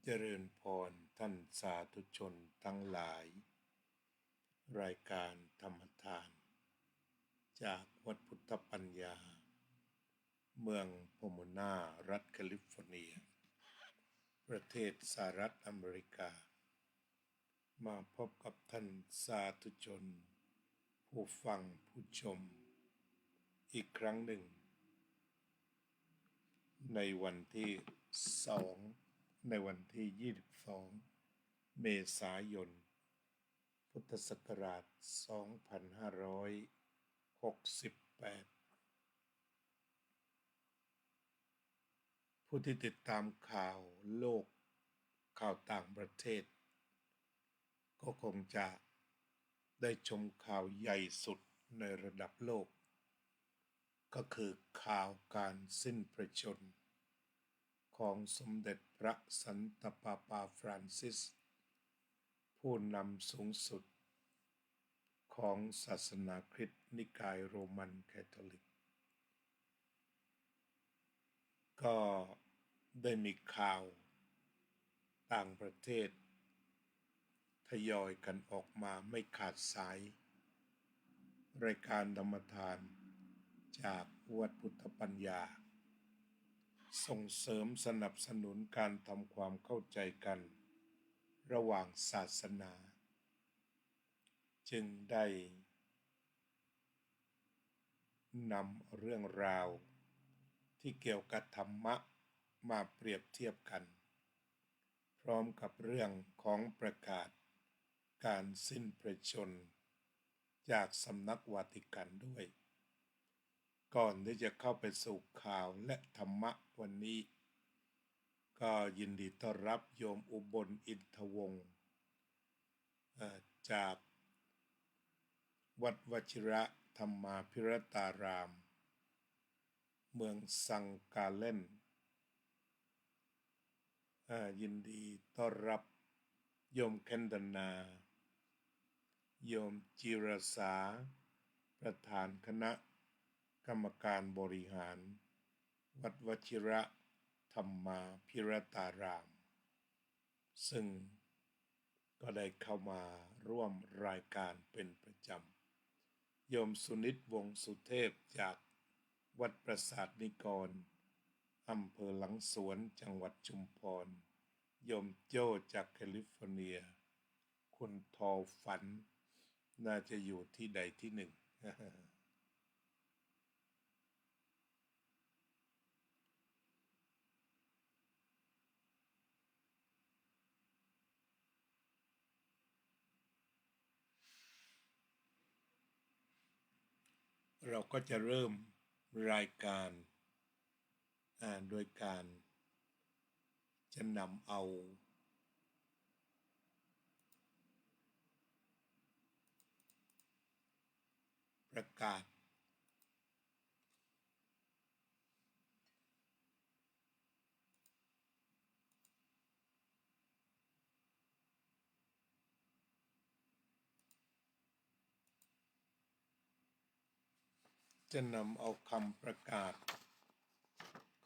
เจริญพรท่านสาธุชนทั้งหลายรายการธรรมทานจากวัดพุทธปัญญาเมืองโพโมนารัฐแคลิฟอร์เนียประเทศสหรัฐอเมริกามาพบกับท่านสาธุชนผู้ฟังผู้ชมอีกครั้งหนึ่งในวันที่22 เมษายนพุทธศักราช 2568 ผู้ที่ติดตามข่าวโลกข่าวต่างประเทศก็คงจะได้ชมข่าวใหญ่สุดในระดับโลกก็คือข่าวการสิ้นพระชนม์ของสมเด็จพระสันตะปาปาฟรานซิสผู้นำสูงสุดของศาสนาคริสต์นิกายโรมันคาทอลิกก็ได้มีข่าวต่างประเทศทยอยกันออกมาไม่ขาดสายรายการธรรมทานจากวัดพุทธปัญญาส่งเสริมสนับสนุนการทำความเข้าใจกันระหว่างศาสนาจึงได้นำเรื่องราวที่เกี่ยวกับธรรมะมาเปรียบเทียบกันพร้อมกับเรื่องของประกาศการสิ้นพระชนม์จากสำนักวาติกันด้วยก่อนที่จะเข้าไปสู่ข่าวและธรรมะวันนี้ก็ยินดีต้อนรับโยมอุบลอินทวงศ์จากวัดวชิระธรรมาภิรตารามเมืองสังกาเล่นยินดีต้อนรับโยมแคนดนาโยมจิรสาประธานคณะกรรมการบริหารวัดวชิระธรรมาภิรตารามซึ่งก็ได้เข้ามาร่วมรายการเป็นประจำโยมสุนิตวงศ์สุเทพจากวัดประสาทนิกรอำเภอหลังสวนจังหวัดชุมพรโยมโจ้จากแคลิฟอร์เนียคุณทอฝันน่าจะอยู่ที่ใดที่หนึ่ง เราก็จะเริ่มรายการโดยการจะนำเอาประกาศคำประกาศ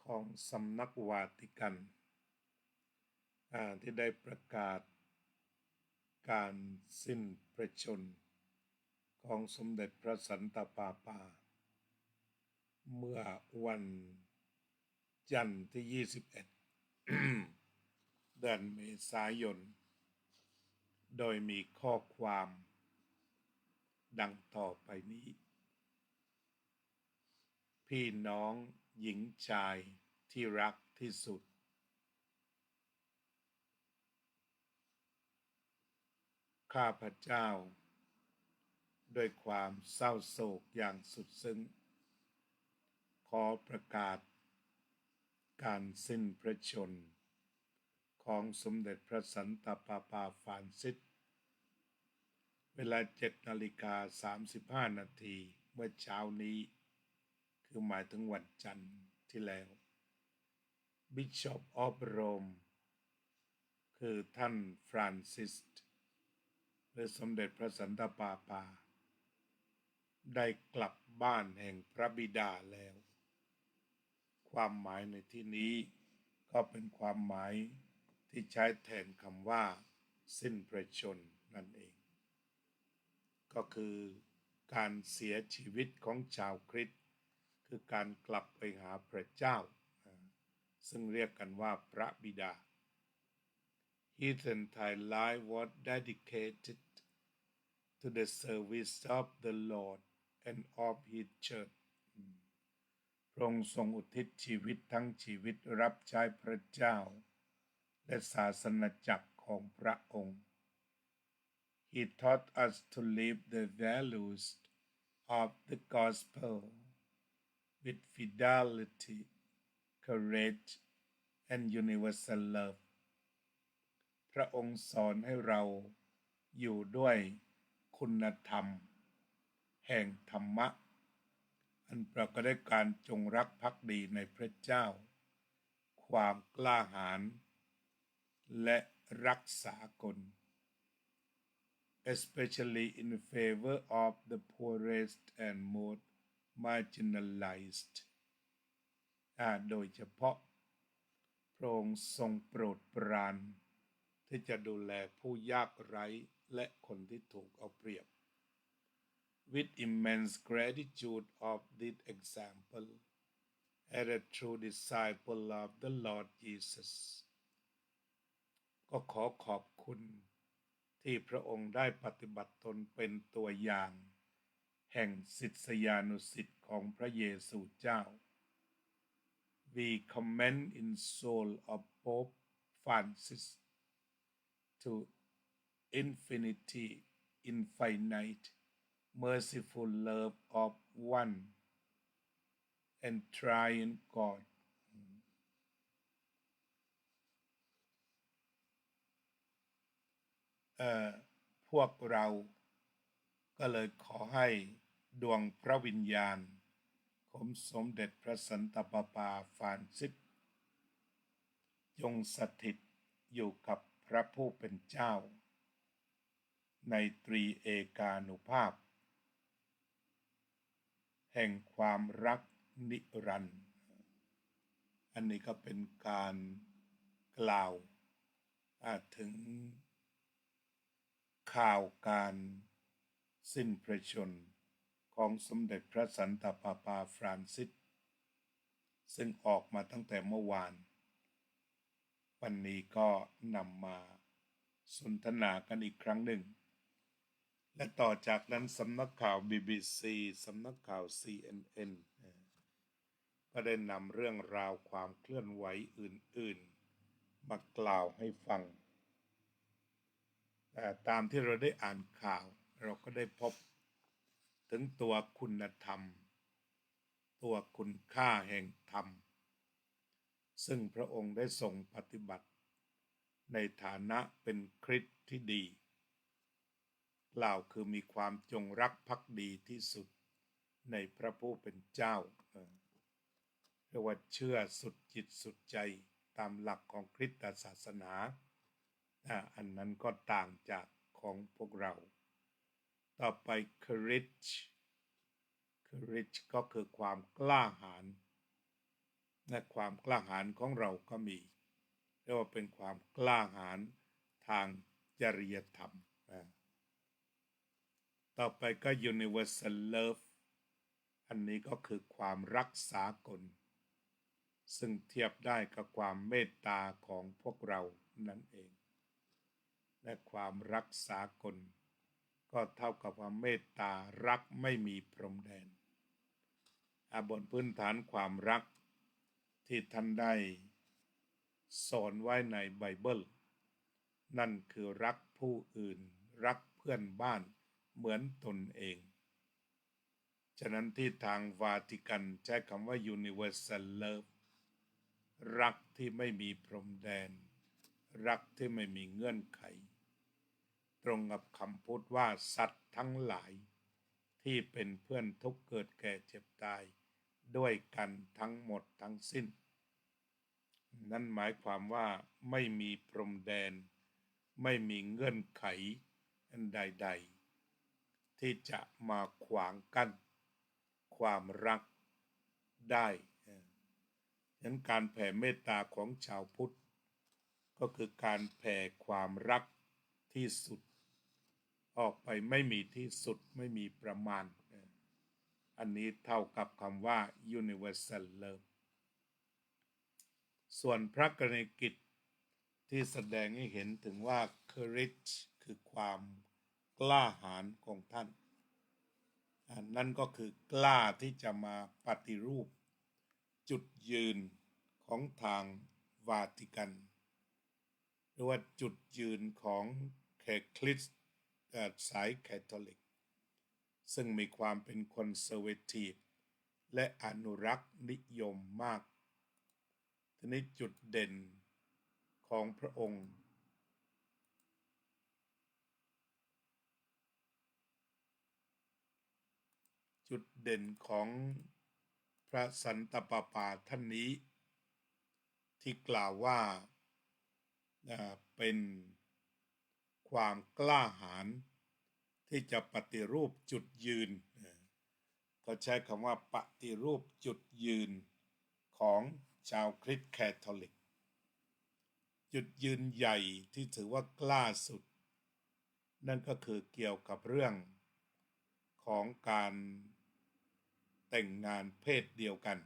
ของสำนักวาติกันที่ได้ประกาศการสิ้นพระชนม์ของสมเด็จพระสันตะปาปาเมื่อวันจันทร์ที่ 21 เดือนเมษายนโดยมีข้อความดังต่อไปนี้พี่น้องหญิงชายที่รักที่สุดข้าพเจ้าด้วยความเศร้าโศกอย่างสุดซึ้งขอประกาศการสิ้นพระชนม์ของสมเด็จพระสันตะปาปาฟรานซิสเวลา 7:35 นาทีเมื่อเช้านี้คือหมายถึงวันจันทร์ที่แล้ว Bishop of Rome คือท่านฟรานซิสหรือสมเด็จพระสันตะปาปาได้กลับบ้านแห่งพระบิดาแล้วความหมายในที่นี้ก็เป็นความหมายที่ ที่ใช้แทนคำว่าสิ้นพระชนนั่นเอง ก็คือการเสียชีวิตของชาวคริสต์คือการกลับไปหาพระเจ้าซึ่งเรียกกันว่าพระบิดา His entire life was dedicated to the service of the Lord and of His church พระองค์ทรงอุทิศชีวิตทั้งชีวิตรับใช้พระเจ้าและศาสนจักรของพระองค์ He taught us to live the values of the gospel with fidelity, courage, and universal love พระองค์สอนให้เราอยู่ด้วยคุณธรรมแห่งธรรมะอันประกอบด้วยการจงรักภักดีในพระเจ้าความกล้าหาญและรักษากล especially in favor of the poorest and most marginalized โดยเฉพาะพระองค์ทรงโปรดปรานที่จะดูแลผู้ยากไร้และคนที่ถูกเอาเปรียบ With immense gratitude of this example as a true disciple of the Lord Jesus ก็ขอขอบคุณที่พระองค์ได้ปฏิบัติตนเป็นตัวอย่างแห่งศิษยานุศิษย์ของพระเยซูเจ้า We commend in soul of Pope Francis to infinite merciful love of one and triune God พวกเราก็เลยขอให้ดวงพระวิญญาณของสมเด็จพระสันตะปาปาฟรานซิสจงสถิตอยู่กับพระผู้เป็นเจ้าในตรีเอกานุภาพแห่งความรักนิรันดร์อันนี้ก็เป็นการกล่าวถึงข่าวการสิ้นพระชนของสมเด็จพระสันตะปาปาฟรานซิสซึ่งออกมาตั้งแต่เมื่อวานวันนี้ก็นำมาสนทนากันอีกครั้งหนึ่งและต่อจากนั้นสำนักข่าว BBC สำนักข่าว CNN ก็ได้นำเรื่องราวความเคลื่อนไหวอื่นๆมากล่าวให้ฟังตามที่เราได้อ่านข่าวเราก็ได้พบถึงตัวคุณธรรมตัวคุณค่าแห่งธรรมซึ่งพระองค์ได้ทรงปฏิบัติในฐานะเป็นคริสต์ที่ดีกล่าวคือมีความจงรักภักดีที่สุดในพระผู้เป็นเจ้าเรียกว่าเชื่อสุดจิตสุดใจตามหลักของคริสตศาสนาอันนั้นก็ต่างจากของพวกเราต่อไป courage ก็คือความกล้าหาญและความกล้าหาญของเราก็มีเรียกว่าเป็นความกล้าหาญทางจริยธรรมต่อไปก็ universal love อันนี้ก็คือความรักษากลซึ่งเทียบได้กับความเมตตาของพวกเรานั่นเองและความรักษากลก็เท่ากับความเมตตารักไม่มีพรมแดนบนพื้นฐานความรักที่ท่านได้สอนไว้ในไบเบิลนั่นคือรักผู้อื่นรักเพื่อนบ้านเหมือนตนเองฉะนั้นที่ทางวาติกันใช้คำว่า universal love รักที่ไม่มีพรมแดนรักที่ไม่มีเงื่อนไขตรงกับคำพูดว่าสัตว์ทั้งหลายที่เป็นเพื่อนทุกเกิดแก่เจ็บตายด้วยกันทั้งหมดทั้งสิ้นนั่นหมายความว่าไม่มีพรมแดนไม่มีเงื่อนไขอันใดๆที่จะมาขวางกั้นความรักได้ฉะนั้นการแผ่เมตตาของชาวพุทธ ก็คือการแผ่ความรักที่สุดออกไปไม่มีที่สุดไม่มีประมาณอันนี้เท่ากับคำว่า universal love ส่วนพระกรณียกิจที่แสดงให้เห็นถึงว่า courage คือความกล้าหาญของท่านนั่นก็คือกล้าที่จะมาปฏิรูปจุดยืนของทางวาติกันหรือว่าจุดยืนของคริสต์สายแคทอลิกซึ่งมีความเป็นคอนเซอร์เวทีฟและอนุรักษ์นิยมมากทีนี้จุดเด่นของพระองค์จุดเด่นของพระสันตะปาปาท่านนี้ที่กล่าวว่าเป็นความกล้าหาญที่จะปฏิรูปจุดยืนก็ใช้คำว่าปฏิรูปจุดยืนของชาวคริสต์แคทอลิกจุดยืนใหญ่ที่ถือว่ากล้าสุดนั่นก็คือเกี่ยวกับเรื่องของการแต่งงานเพศเดียวกัน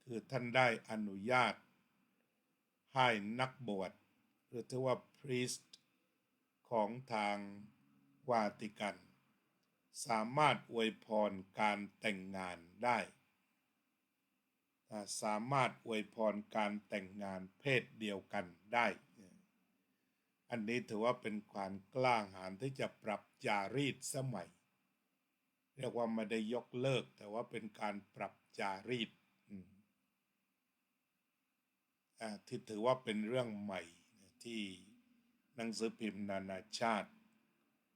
คือท่านได้อนุญาตให้นักบวชหรือที่ว่า priest ของทางวาติกันสามารถอวยพรการแต่งงานได้สามารถอวยพรการแต่งงานเพศเดียวกันได้อันนี้ถือว่าเป็นความกล้าหาญที่จะปรับจารีตสมัยเรียกว่าไม่ได้ยกเลิกแต่ว่าเป็นการปรับจารีตที่ถือว่าเป็นเรื่องใหม่ที่หนังสือพิมพ์นานาชาติ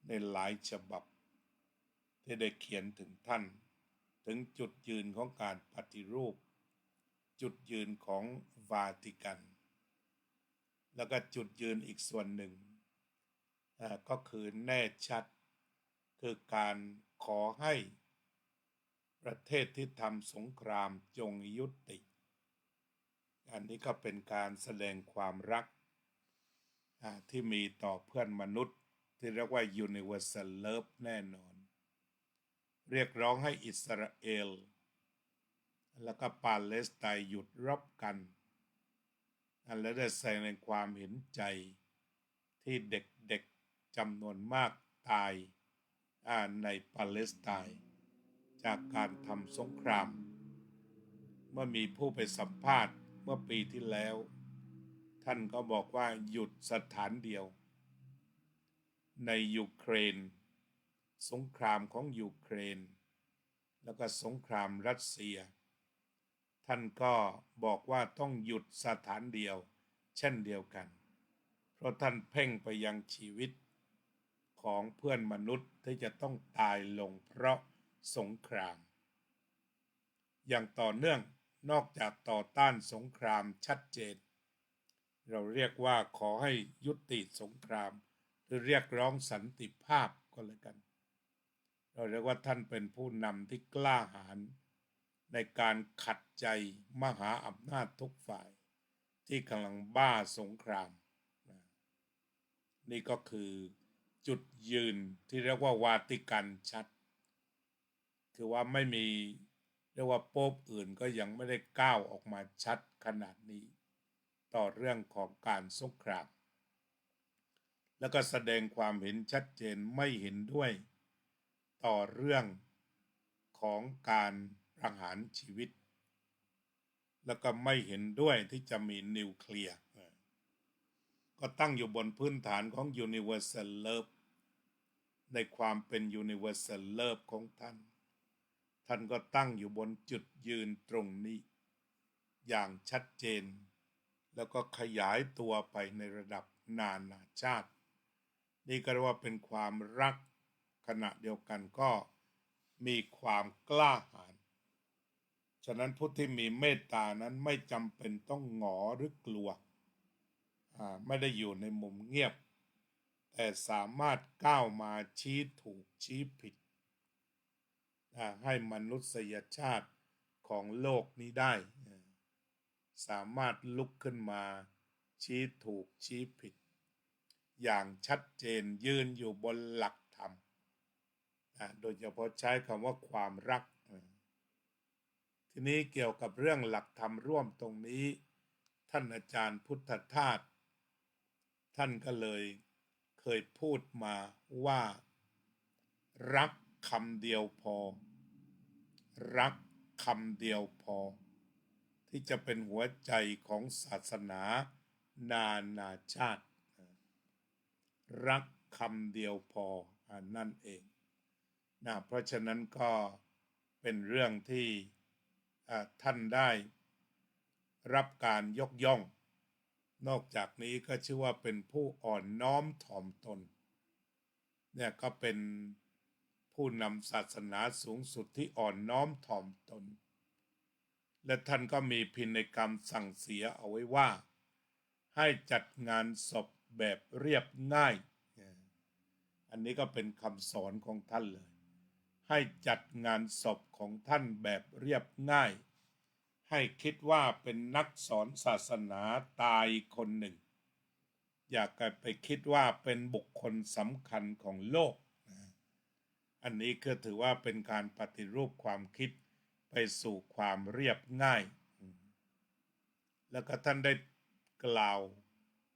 ในหลายฉบับที่ได้เขียนถึงท่านถึงจุดยืนของการปฏิรูปจุดยืนของวาติกันแล้วก็จุดยืนอีกส่วนหนึ่งก็คือแน่ชัดคือการขอให้ประเทศที่ทำสงครามจงยุติอันนี้ก็เป็นการแสดงความรักที่มีต่อเพื่อนมนุษย์ที่เรียกว่า universal love แน่นอนเรียกร้องให้อิสราเอลแล้วก็ปาเลสไตน์หยุดรบกันและได้แสดงความเห็นใจที่เด็กๆจำนวนมากตายในปาเลสไตน์จากการทำสงครามเมื่อมีผู้ไปสัมภาษณ์เมื่อปีที่แล้วท่านก็บอกว่าหยุดสถานเดียวในยูเครนสงครามของยูเครนแล้วก็สงครามรัสเซียท่านก็บอกว่าต้องหยุดสถานเดียวเช่นเดียวกันเพราะท่านเพ่งไปยังชีวิตของเพื่อนมนุษย์ที่จะต้องตายลงเพราะสงครามอย่างต่อเนื่องนอกจากต่อต้านสงครามชัดเจนเราเรียกว่าขอให้ยุติสงครามหรือเรียกร้องสันติภาพก็แล้วกันเราเรียกว่าท่านเป็นผู้นำที่กล้าหาญในการขัดใจมหาอำนาจทุกฝ่ายที่กำลังบ้าสงครามนี่ก็คือจุดยืนที่เรียกว่าวาติกันชัดคือว่าไม่มีเรียกว่าโป๊ปอื่นก็ยังไม่ได้ก้าวออกมาชัดขนาดนี้ต่อเรื่องของการสงครามแล้วก็แสดงความเห็นชัดเจนไม่เห็นด้วยต่อเรื่องของการประหารชีวิตแล้วก็ไม่เห็นด้วยที่จะมีนิวเคลียร์ก็ตั้งอยู่บนพื้นฐานของ universal love ในความเป็น universal love ของท่านก็ตั้งอยู่บนจุดยืนตรงนี้อย่างชัดเจนแล้วก็ขยายตัวไปในระดับนานาชาตินี่ก็เรียกว่าเป็นความรักขณะเดียวกันก็มีความกล้าหาญฉะนั้นผู้ที่มีเมตตานั้นไม่จำเป็นต้องหงอหรือกลัวไม่ได้อยู่ในมุมเงียบแต่สามารถก้าวมาชี้ถูกชี้ผิดให้มนุษยชาติของโลกนี้ได้สามารถลุกขึ้นมา ชี้ถูกชี้ผิดอย่างชัดเจนยืนอยู่บนหลักธรรมโดยเฉพาะใช้คำว่าความรักทีนี้เกี่ยวกับเรื่องหลักธรรมร่วมตรงนี้ท่านอาจารย์พุทธทาสท่านก็เลยเคยพูดมาว่ารักคำเดียวพอรักคำเดียวพอที่จะเป็นหัวใจของศาสนานานาชาติรักคำเดียวพอนั่นเองเพราะฉะนั้นก็เป็นเรื่องที่ท่านได้รับการยกย่องนอกจากนี้ก็ชื่อว่าเป็นผู้อ่อนน้อมถ่อมตนเนี่ยก็เป็นผู้นำศาสนาสูงสุดที่อ่อนน้อมถ่อมตนและท่านก็มีพินัยกรรมสั่งเสียเอาไว้ว่าให้จัดงานศพแบบเรียบง่ายอันนี้ก็เป็นคำสอนของท่านเลยให้จัดงานศพของท่านแบบเรียบง่ายให้คิดว่าเป็นนักสอนศาสนาตายคนหนึ่งอย่าไปคิดว่าเป็นบุคคลสำคัญของโลกอันนี้ก็ถือว่าเป็นการปฏิรูปความคิดไปสู่ความเรียบง่ายแล้วก็ท่านได้กล่าว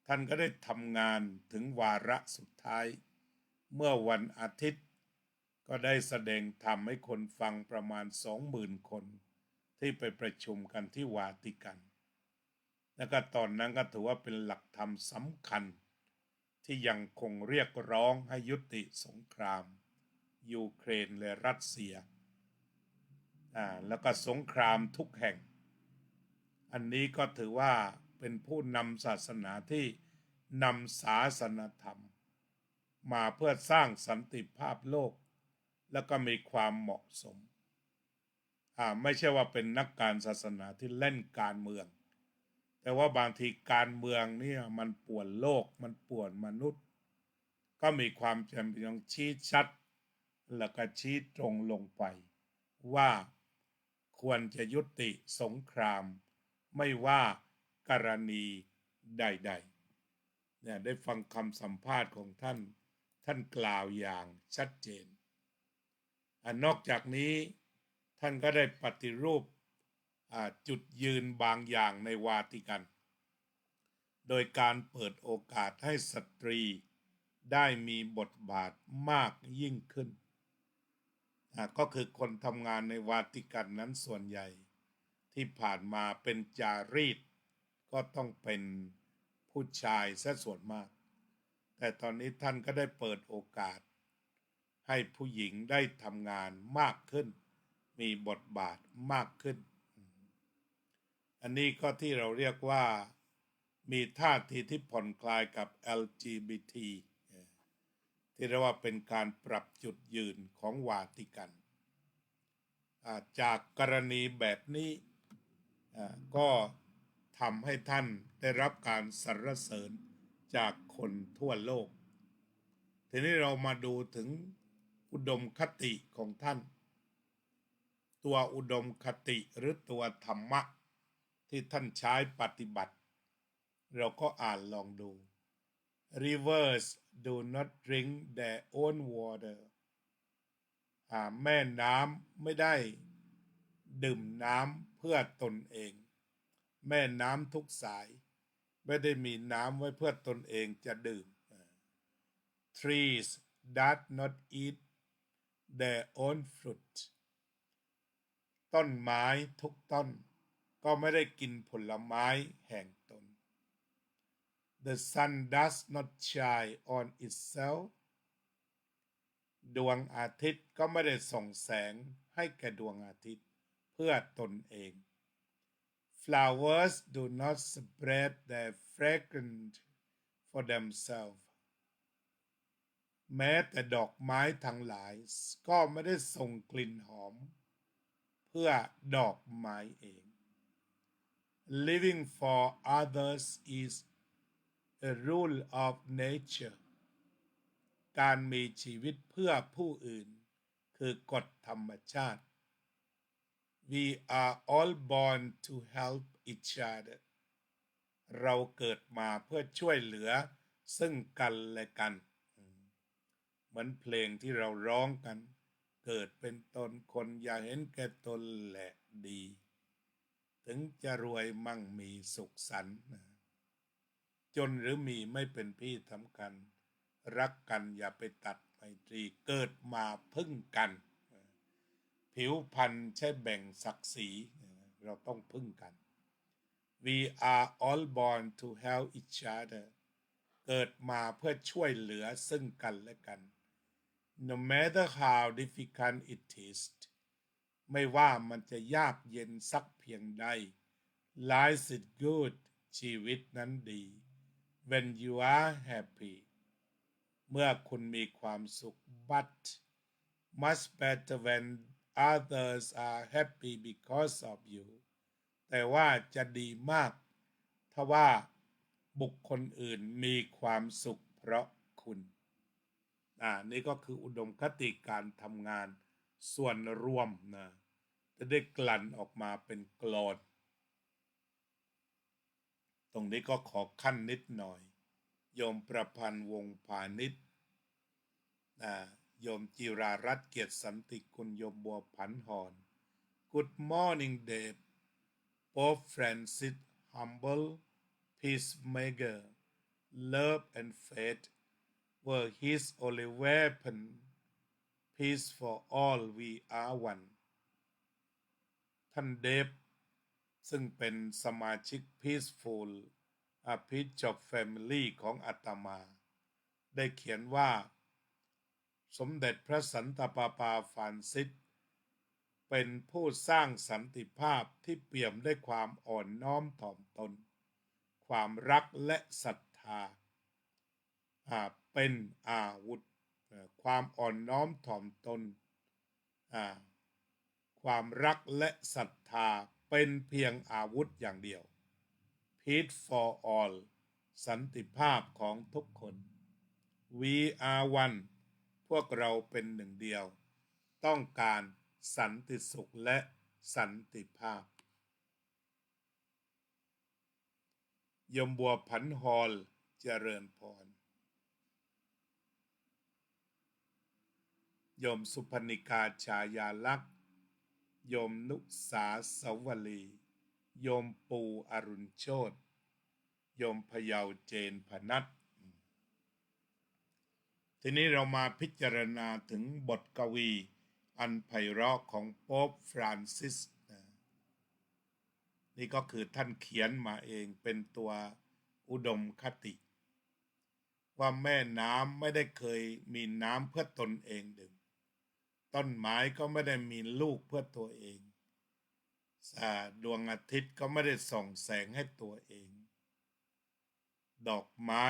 ท่านก็ได้ทำงานถึงวาระสุดท้ายเมื่อวันอาทิตย์ก็ได้แสดงธรรมให้คนฟังประมาณ 20,000 คนที่ไปประชุมกันที่วาติกันแล้วก็ตอนนั้นก็ถือว่าเป็นหลักธรรมสำคัญที่ยังคงเรียกร้องให้ยุติสงครามยูเครนและรัสเซียแล้วก็สงครามทุกแห่งอันนี้ก็ถือว่าเป็นผู้นำศาสนาที่นำศาสนธรรมมาเพื่อสร้างสันติภาพโลกแล้วก็มีความเหมาะสมไม่ใช่ว่าเป็นนักการศาสนาที่เล่นการเมืองแต่ว่าบางทีการเมืองเนี่ยมันป่วนโลกมันป่วนมนุษย์ก็มีความจำเป็นต้องชี้ชัดแล้วก็ชี้ตรงลงไปว่าควรจะยุติสงครามไม่ว่ากรณีใดๆเนี่ยได้ฟังคำสัมภาษณ์ของท่านกล่าวอย่างชัดเจนนอกจากนี้ท่านก็ได้ปฏิรูปจุดยืนบางอย่างในวาติกันโดยการเปิดโอกาสให้สตรีได้มีบทบาทมากยิ่งขึ้นก็คือคนทำงานในวาติกันนั้นส่วนใหญ่ที่ผ่านมาเป็นจารีตก็ต้องเป็นผู้ชายซะส่วนมากแต่ตอนนี้ท่านก็ได้เปิดโอกาสให้ผู้หญิงได้ทำงานมากขึ้นมีบทบาทมากขึ้นอันนี้ก็ที่เราเรียกว่ามีท่าทีที่ผ่อนคลายกับ LGBT ที่เรียกว่าเป็นการปรับจุดยืนของวาติกันจากกรณีแบบนี้ก็ทำให้ท่านได้รับการสรรเสริญจากคนทั่วโลกทีนี้เรามาดูถึงอุดมคติของท่านตัวอุดมคติหรือตัวธรรมะที่ท่านใช้ปฏิบัติเราก็อ่านลองดู Rivers do not drink their own water แม่น้ำไม่ได้ดื่มน้ำเพื่อตนเองแม่น้ำทุกสายไม่ได้มีน้ำไว้เพื่อตนเองจะดื่ม Trees does not eat their own fruit ต้นไม้ทุกต้นก็ไม่ได้กินผลไม้แห่งตน The sun does not shine on itself ดวงอาทิตย์ก็ไม่ได้ส่องแสงให้แก่ดวงอาทิตย์เพื่อตนเอง Flowers do not spread their fragrance for themselves แม้แต่ดอกไม้ทั้งหลายก็ไม่ได้ส่งกลิ่นหอมเพื่อดอกไม้เอง Living for others is a rule of nature การมีชีวิตเพื่อผู้อื่นคือกฎธรรมชาติ We are all born to help each other เราเกิดมาเพื่อช่วยเหลือซึ่งกันและกันเหมือนเพลงที่เราร้องกันเกิดเป็นตนคนอย่าเห็นแก่ตนแหละดีถึงจะรวยมั่งมีสุขสันต์จนหรือมีไม่เป็นพี่สำคัญรักกันอย่าไปตัดไมตรีเกิดมาพึ่งกันผิวพรรณใช่แบ่งศักดิ์ศรีเราต้องพึ่งกัน We are all born to help each other เกิดมาเพื่อช่วยเหลือซึ่งกันและกัน No matter how difficult it is ไม่ว่ามันจะยากเย็นสักเพียงใด Life is good ชีวิตนั้นดี When you are happy เมื่อคุณมีความสุข But much better when others are happy because of you แต่ว่าจะดีมากถ้าว่าบุคคลอื่นมีความสุขเพราะคุณนี่ก็คืออุดมคติการทำงานส่วนรวมนะจะได้กลั่นออกมาเป็นกลอนตรงนี้ก็ขอขั้นนิดหน่อยโยมประพันธ์วงศ์พาณิชย์โยมจิรารัตน์เกียรติสันติกุลโยมบัวผันหอน Good morning Dave Pope Francis humble peacemaker love and faith were his only weapon peace for all we are one ท่านเดฟซึ่งเป็นสมาชิก Peaceful Peace Family ของอาตมาได้เขียนว่าสมเด็จพระสันตะปาปาฟรานซิสเป็นผู้สร้างสันติภาพที่เปี่ยมด้วยความอ่อนน้อมถ่อมตนความรักและศรัทธาเป็นอาวุธความอ่อนน้อมถ่อมตนความรักและศรัทธาเป็นเพียงอาวุธอย่างเดียว Peace for all สันติภาพของทุกคน We are one พวกเราเป็นหนึ่งเดียวต้องการสันติสุขและสันติภาพโยมบัวผันฮอลเจริญพรโยมสุพนิกาชายาลักษณ์โยมนุสาสวลีโยมปูอรุณโชติโยมพยาวเจนพนัททีนี้เรามาพิจารณาถึงบทกวีอันไพเราะของโป๊ปฟรานซิสนี่ก็คือท่านเขียนมาเองเป็นตัวอุดมคติว่าแม่น้ำไม่ได้เคยมีน้ำเพื่อตนเองดื่มต้นไม้ก็ไม่ได้มีลูกเพื่อตัวเองดวงอาทิตย์ก็ไม่ได้ส่องแสงให้ตัวเองดอกไม้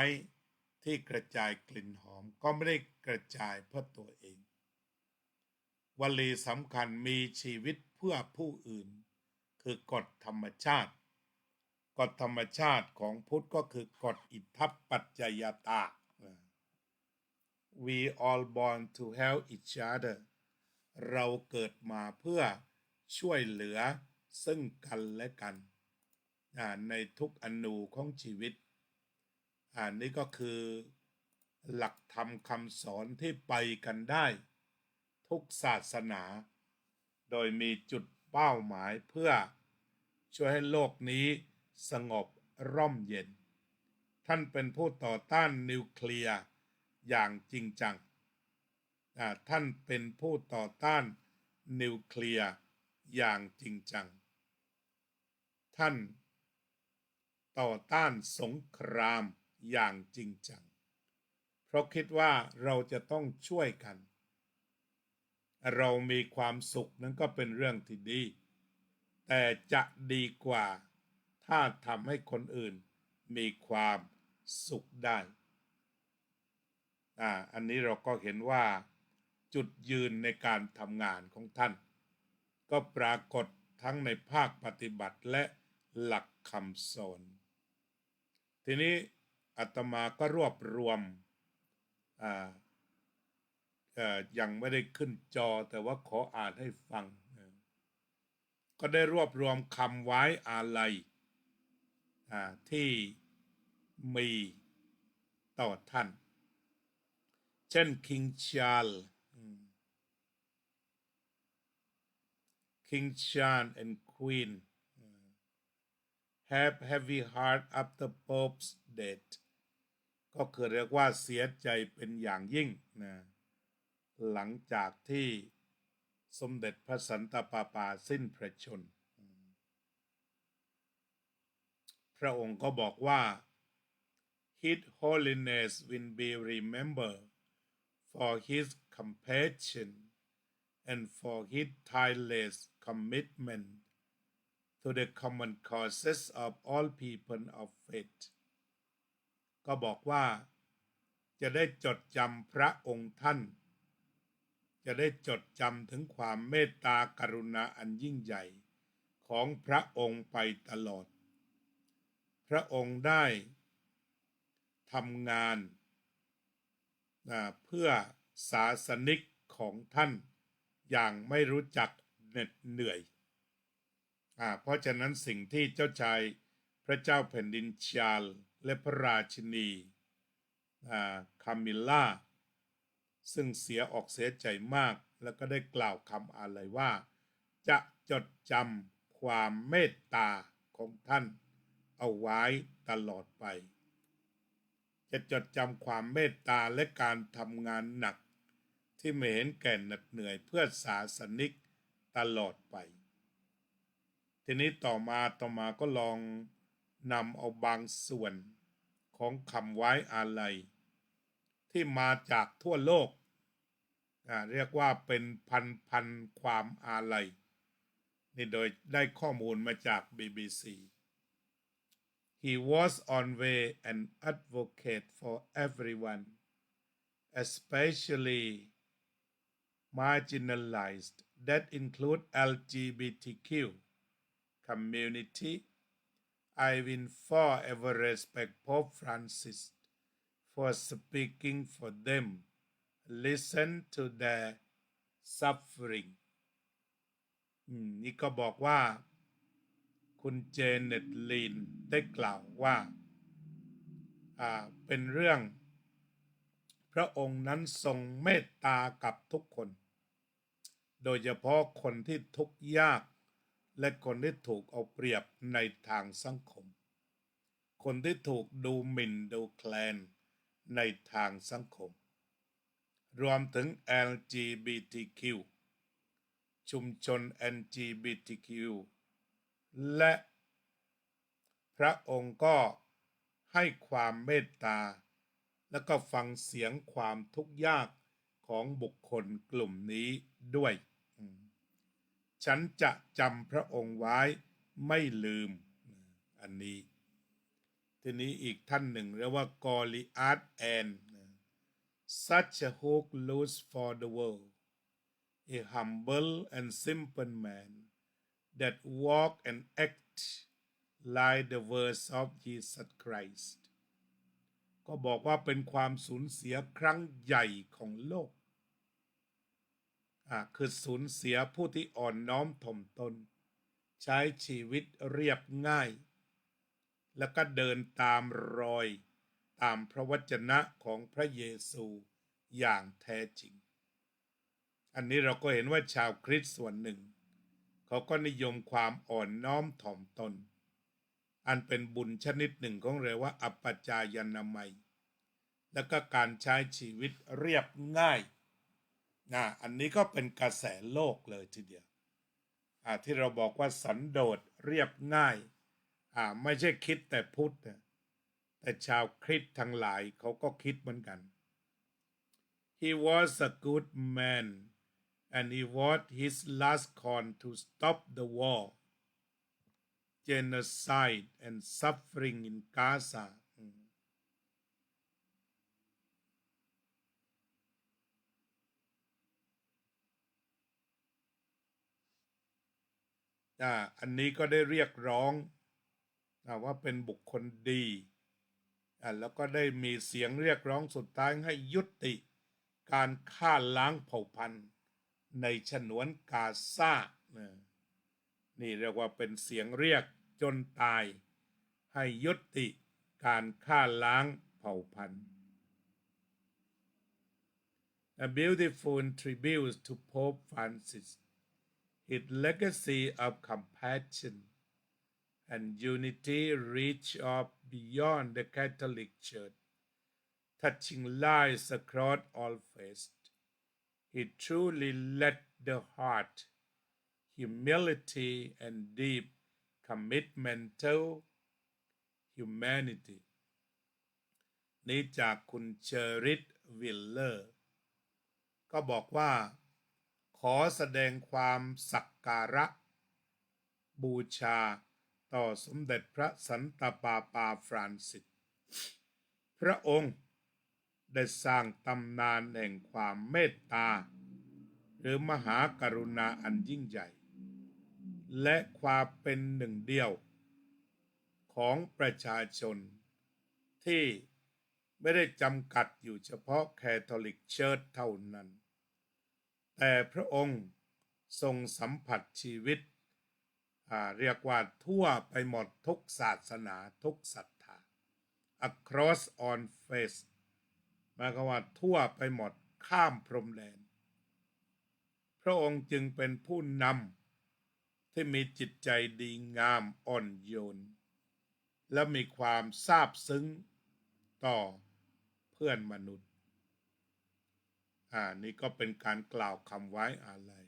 ที่กระจายกลิ่นหอมก็ไม่ได้กระจายเพื่อตัวเองวลีสำคัญมีชีวิตเพื่อผู้อื่นคือกฎธรรมชาติกฎธรรมชาติของพุทธก็คือกฎอิทธัปปัจจยตา We all born to help each other เราเกิดมาเพื่อช่วยเหลือซึ่งกันและกันในทุกอนูของชีวิตนี่ก็คือหลักธรรมคำสอนที่ไปกันได้ทุกศาสนาโดยมีจุดเป้าหมายเพื่อช่วยให้โลกนี้สงบร่มเย็นท่านเป็นผู้ต่อต้านนิวเคลียร์อย่างจริงจังท่านเป็นผู้ต่อต้านนิวเคลียร์อย่างจริงจังท่านต่อต้านสงครามอย่างจริงจังเพราะคิดว่าเราจะต้องช่วยกันเรามีความสุขนั้นก็เป็นเรื่องที่ดีแต่จะดีกว่าถ้าทำให้คนอื่นมีความสุขได้อันนี้เราก็เห็นว่าจุดยืนในการทำงานของท่านก็ปรากฏทั้งในภาคปฏิบัติและหลักคำสอนทีนี้อาตมาก็รวบรวมยังไม่ได้ขึ้นจอแต่ว่าขออ่านให้ฟังก็ได้รวบรวมคำไว้อาลัย ที่มีต่อท่านเช่น King Charles and Queen have heavy heart after Pope's death ก็คือเรียกว่าเสียใจเป็นอย่างยิ่งนะหลังจากที่สมเด็จพระสันตะปาปาสิ้นพระชนม์พระองค์ก็บอกว่า His Holiness will be remembered for his compassion and for his tireless commitment to the common causes of all people of faith ก็บอกว่าจะได้จดจำพระองค์ท่านจะได้จดจำถึงความเมตตากรุณาอันยิ่งใหญ่ของพระองค์ไปตลอดพระองค์ได้ทำงานเพื่อศาสนิกของท่านอย่างไม่รู้จักเหน็ดเหนื่อยเพราะฉะนั้นสิ่งที่เจ้าชายพระเจ้าแผ่นดินชาร์ลส์และพระราชินีคามิลล่าซึ่งเสียอกเสียใจมากแล้วก็ได้กล่าวคำอาลัยว่าจะจดจำความเมตตาของท่านเอาไว้ตลอดไปจะจดจำความเมตตาและการทำงานหนักที่ไม่เห็นแก่เหน็ดเหนื่อยเพื่อศาสนิกตลอดไปทีนี้ต่อมาก็ลองนำเอาบางส่วนของคำไว้อาลัยที่มาจากทั่วโลกเรียกว่าเป็นพันความอาลัยนี่โดยได้ข้อมูลมาจาก BBC He was always an advocate for everyone, especially marginalized, that include LGBTQ community. I will forever respect Pope Francis for speaking for them, listen to their suffering. นี่ก็บอกว่าคุณเจเน็ตลีนได้กล่าวว่าเป็นเรื่องพระองค์นั้นทรงเมตตากับทุกคนโดยเฉพาะคนที่ทุกข์ยากและคนที่ถูกเอาเปรียบในทางสังคมคนที่ถูกดูหมิ่นดูแคลนในทางสังคมรวมถึง LGBTQ ชุมชน LGBTQ และพระองค์ก็ให้ความเมตตาและก็ฟังเสียงความทุกข์ยากของบุคคลกลุ่มนี้ด้วยฉันจะจำพระองค์ไว้ไม่ลืมอันนี้ทีนี้อีกท่านหนึ่งเรียกว่ากอลิอาธแอน such a hook loose for the world a humble and simple man that walk and act like the words of Jesus Christ ก็บอกว่าเป็นความสูญเสียครั้งใหญ่ของโลกคือสูญเสียผู้ที่อ่อนน้อมถ่อมตนใช้ชีวิตเรียบง่ายแล้วก็เดินตามรอยตามพระวจนะของพระเยซูอย่างแท้จริงอันนี้เราก็เห็นว่าชาวคริสต์ส่วนหนึ่งเขาก็นิยมความอ่อนน้อมถ่อมตนอันเป็นบุญชนิดหนึ่งของเรียกว่าอัปปจายนามัยแล้วก็การใช้ชีวิตเรียบง่ายอันนี้ก็เป็นกระแสโลกเลยทีเดียวที่เราบอกว่าสันโดษเรียบง่ายไม่ใช่คิดแต่พุทธแต่ชาวคริสต์ทั้งหลายเขาก็คิดเหมือนกัน He was a good man and he fought his last con to stop the war genocide and suffering in Gazaอันนี้ก็ได้เรียกร้องว่าเป็นบุคคลดีแล้วก็ได้มีเสียงเรียกร้องสุดท้ายให้ยุติการฆ่าล้างเผ่าพันธุ์ในฉนวนกาซานี่เรียกว่าเป็นเสียงเรียกจนตาย ให้ยุติการฆ่าล้างเผ่าพันธุ์ A beautiful tribute to Pope Francis, his legacy of compassion and unity reached up beyond the Catholic Church, touching lives across all faiths. He truly led the heart, humility, and deep commitment to humanity นี้จากคุณเชอริตวิลเลอร์ก็บอกว่าขอแสดงความสักการะบูชาต่อสมเด็จพระสันตะปาปาฟรานซิสพระองค์ได้สร้างตำนานแห่งความเมตตาหรือมหากรุณาอันยิ่งใหญ่และความเป็นหนึ่งเดียวของประชาชนที่ไม่ได้จำกัดอยู่เฉพาะแคทอลิกเชิร์ชเท่านั้นแต่พระองค์ทรงสัมผัสชีวิตเรียกว่าทั่วไปหมดทุกศาสนาทุกศรัทธา across all faiths หมายความว่าทั่วไปหมดข้ามพรมแดนพระองค์จึงเป็นผู้นำที่มีจิตใจดีงามอ่อนโยนและมีความซาบซึ้งต่อเพื่อนมนุษย์นี่ก็เป็นการกล่าวคำไว้อาลัย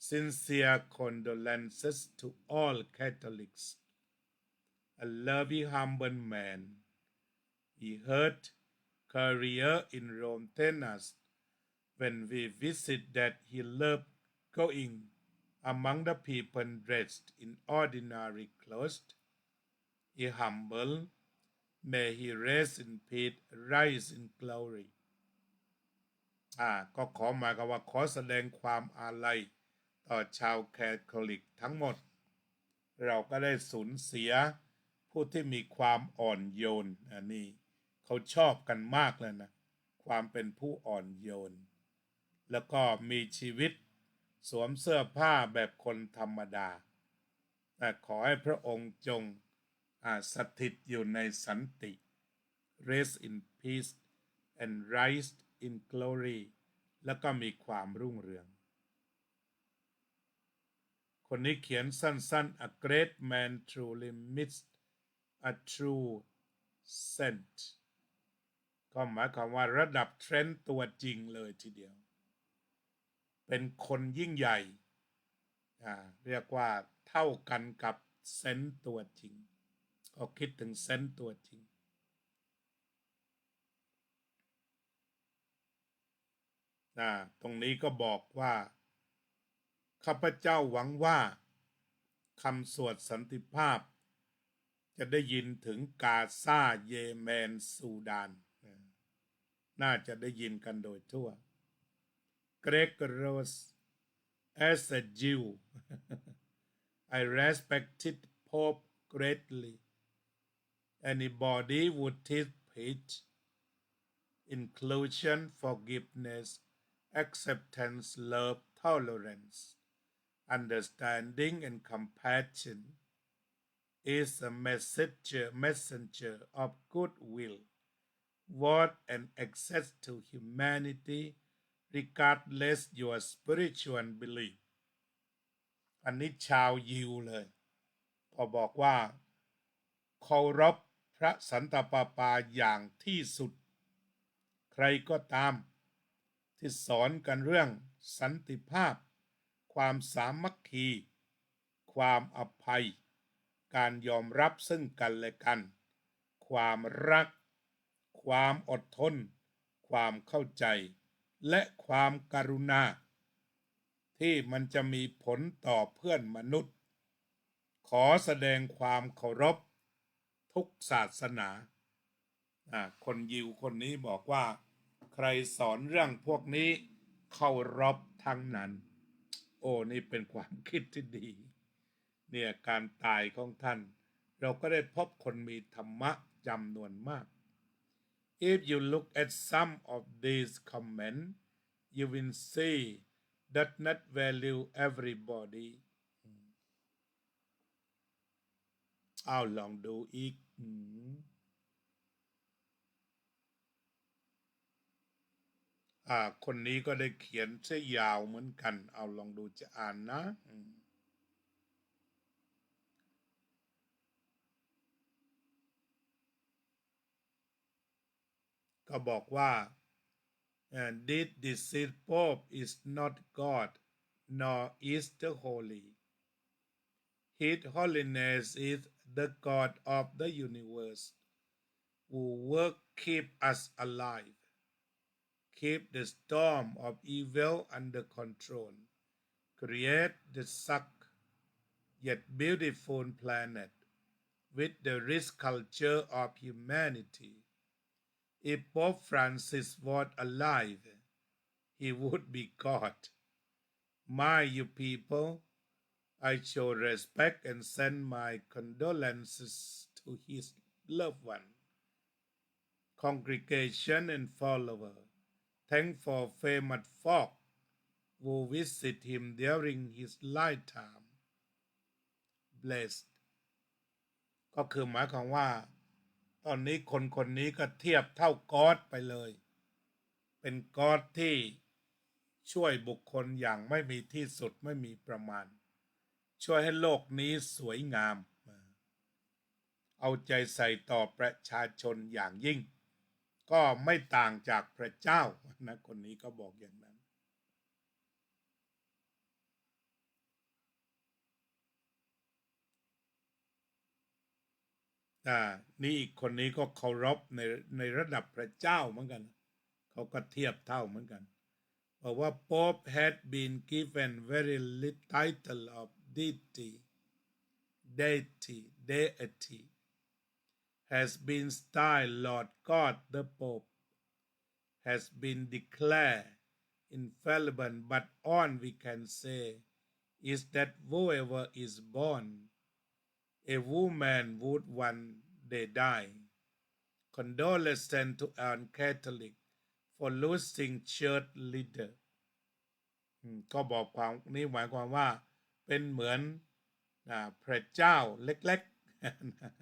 Sincere condolences to all Catholics. A loving humble man. We heard career in Rome tell us when we visit that he loved going among the people dressed in ordinary clothes. He humble. May he rest in peace, rise in glory. ก็ขอหมายความว่าขอแสดงความอาลัยต่อชาวแคทอลิกทั้งหมดเราก็ได้สูญเสียผู้ที่มีความอ่อนโยนนี่เขาชอบกันมากเลยนะความเป็นผู้อ่อนโยนแล้วก็มีชีวิตสวมเสื้อผ้าแบบคนธรรมดาแต่ขอให้พระองค์จงสถิตอยู่ในสันติ rest in peace and rise in glory แล้วก็มีความรุ่งเรืองคนนี้เขียนสั้นๆ A great man truly missed a true saint ก็หมายความว่าระดับเทรนด์ตัวจริงเลยทีเดียวเป็นคนยิ่งใหญ่เรียกว่าเท่ากันกับเซนต์ตัวจริงก็คิดถึงเซนต์ตัวจริงตรงนี้ก็บอกว่าข้าพเจ้าหวังว่าคำสวดสันติภาพจะได้ยินถึงกาซาเยเมนซูดานน่าจะได้ยินกันโดยทั่ว Greg Rose as a Jew I respected Pope greatly anybody would teach peace inclusion forgiveness acceptance love tolerance understanding and compassion is a messenger of goodwill, worth and access to humanity regardless your spiritual belief อันนี้ชาวยิวเลยพอบอกว่าเคารพพระสันตะปาปาอย่างที่สุดใครก็ตามที่สอนกันเรื่องสันติภาพความสามัคคีความอภัยการยอมรับซึ่งกันและกันความรักความอดทนความเข้าใจและความกรุณาที่มันจะมีผลต่อเพื่อนมนุษย์ขอแสดงความเคารพทุกศาสนาคนยิวคนนี้บอกว่าใครสอนเรื่องพวกนี้เคารพทั้งนั้นโอ้นี่เป็นความคิดที่ดีเนี่ยการตายของท่านเราก็ได้พบคนมีธรรมะจำนวนมาก If you look at some of these comments you will see that not value everybody เอาลองดูอีกคนนี้ก็ได้เขียนซะยาวเหมือนกันเอาลองดูจะอ่านนะก็บอกว่า This deceased Pope is not God nor is the holy His holiness is the God of the universe who work keep us alive keep the storm of evil under control create the suck yet beautiful planet with the rich culture of humanity. If Pope Francis was alive, he would be God. My you people, I show respect and send my condolences to his loved one, congregation and follower. Thank for famous folk who visit him during his lifetime. Blessed ก็คือหมายความว่าตอนนี้คนนี้ก็เทียบเท่าก๊อดไปเลยเป็นก๊อดที่ช่วยบุคคลอย่างไม่มีที่สุดไม่มีประมาณช่วยให้โลกนี้สวยงามเอาใจใส่ต่อประชาชนอย่างยิ่งก็ไม่ต่างจากพระเจ้านะคนนี้ก็บอกอย่างนั้นนี่อีกคนนี้ก็เคารพในระดับพระเจ้าเหมือนกันเขาก็เทียบเท่าเหมือนกันบอกว่า Pope had been given very little title of deity has been styled Lord God the Pope has been declared infallible but all we can say is that whoever is born a woman would one day die condolences to our Catholic for losing church leader ก็บอกความนี้หมายความว่าเป็นเหมือนพระเจ้าเล็ก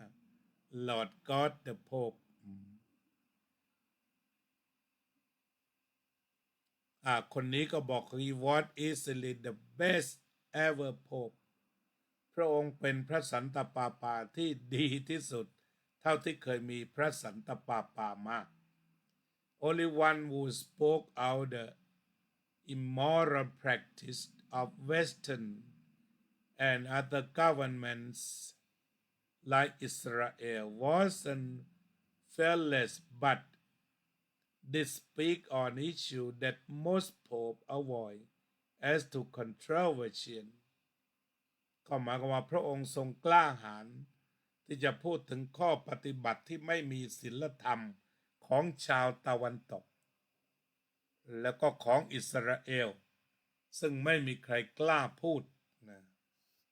ๆ Lord God the Pope คนนี้ก็บอก He was easily the best ever Pope พระองค์เป็นพระสันตะปาปาที่ดีที่สุดเท่าที่เคยมีพระสันตะปาปามา Only one who spoke out the immoral practice of Western and other governments like Israel wasn't fearless but they speak on issues that most popes avoid as too controversial ก็หมายความว่าพระองค์ทรงกล้าหาญที่จะพูดถึงข้อปฏิบัติที่ไม่มีศีลธรรมของชาวตะวันตกแล้วก็ของอิสราเอลซึ่งไม่มีใครกล้าพูดนะ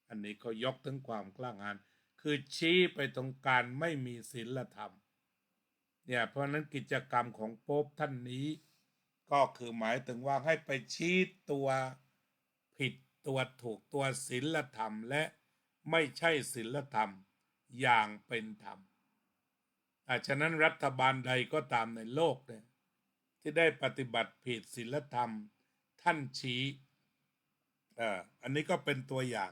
อันนี้เขายกถึงความกล้าหาญคือชี้ไปตรงการไม่มีศีลธรรมเนี่ยเพราะนั้นกิจกรรมของโป๊ปท่านนี้ก็คือหมายถึงว่าให้ไปชี้ตัวผิดตัวถูกตัวศีลธรรมและไม่ใช่ศีลธรรมอย่างเป็นธรรมฉะนั้นรัฐบาลใดก็ตามในโลกเนี่ยที่ได้ปฏิบัติผิดศีลธรรมท่านชี้อันนี้ก็เป็นตัวอย่าง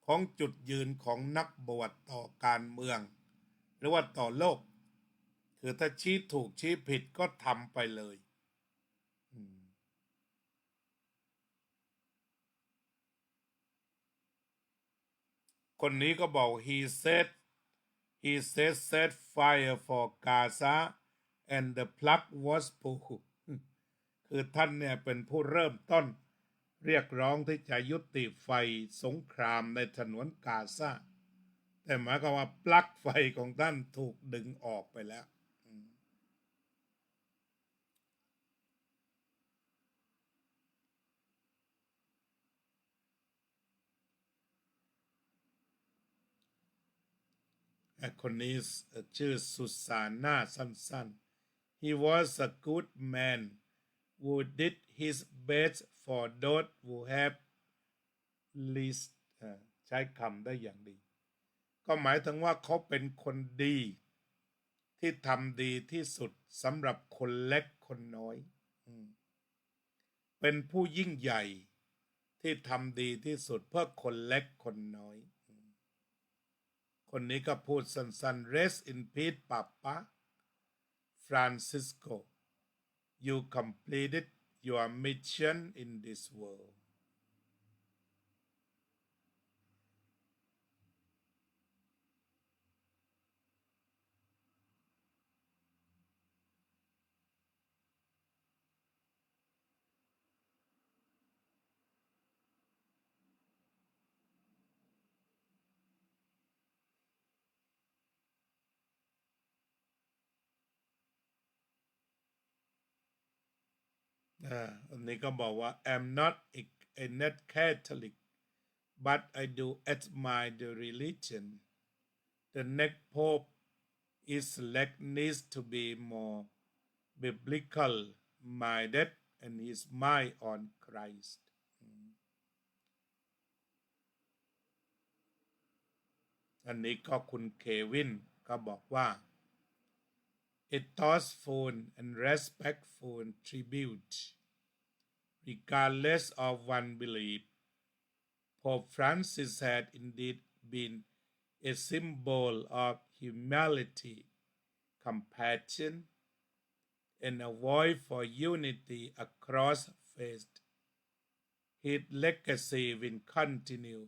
ของจุดยืนของนักบวชต่อการเมืองหรือว่าต่อโลกคือถ้าชี้ถูกชี้ผิดก็ทำไปเลยคนนี้ก็บอก he said set fire for Gaza and the plug was pulled คือท่านเนี่ยเป็นผู้เริ่มต้นเรียกร้องที่จะยุติไฟสงครามในถนนกาซาแต่หมายความว่าปลั๊กไฟของท่านถูกดึงออกไปแล้วคนนี้ชื่อสุสาน่าสั้นๆ He was a good man who did his best for those who have least ใช้คำได้อย่างดี ก็หมายถึงว่าเขาเป็นคนดีที่ทำดีที่สุดสำหรับคนเล็กคนน้อยเป็นผู้ยิ่งใหญ่ที่ทำดีที่สุดเพื่อคนเล็กคนน้อยคนนี้ก็พูดสั้นๆ Rest in peace Papa Francisco you completed your mission in this world อันนี้ก็บอกว่า I'm not a net Catholic but I do admire the religion the next pope is select needs to be more biblical minded and his mind on Christ อันนี้ก็คุณเควินก็บอกว่า a thoughtful and respectful tribute regardless of one's belief Pope Francis had indeed been a symbol of humility, compassion, and a voice for unity across faiths. His legacy will continue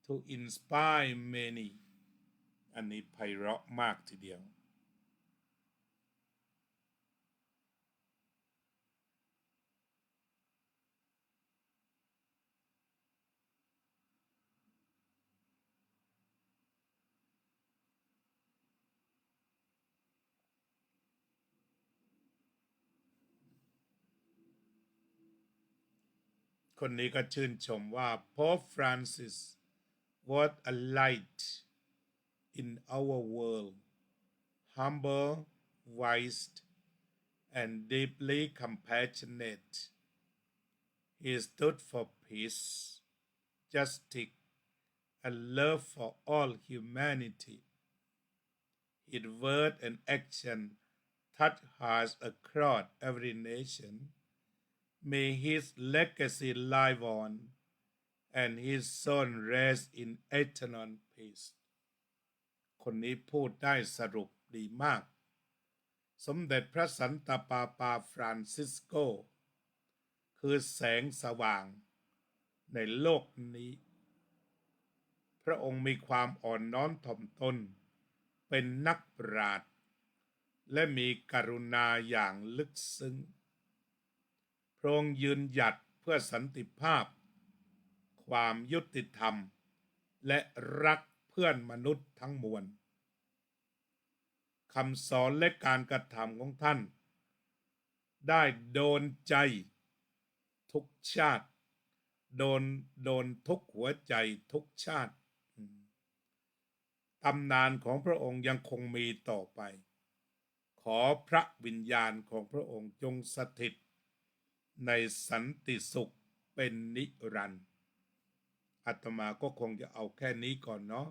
to inspire many. อันนี้ไพเราะมากทีเดียวคนนี้ก็ชื่นชมว่า Pope Francis was a light in our world, humble, wise, and deeply compassionate. He stood for peace, justice, and love for all humanity. His word and action touch hearts across every nation. May his legacy live on, and his soul rest in eternal peace. คนนี้พูดได้สรุปดีมาก สมเด็จพระสันตะปาปาฟรานซิสโกคือแสงสว่างในโลกนี้ พระองค์มีความอ่อนน้อมถ่อมตนเป็นนักปราชญ์และมีกรุณาอย่างลึกซึ้งพระองค์ยืนหยัดเพื่อสันติภาพความยุติธรรมและรักเพื่อนมนุษย์ทั้งมวลคำสอนและการกระทำของท่านได้โดนใจทุกชาติโดนทุกหัวใจทุกชาติตำนานของพระองค์ยังคงมีต่อไปขอพระวิญญาณของพระองค์จงสถิตในสันติสุขเป็นนิรันดร์อาตมาก็คงจะเอาแค่นี้ก่อนเนาะ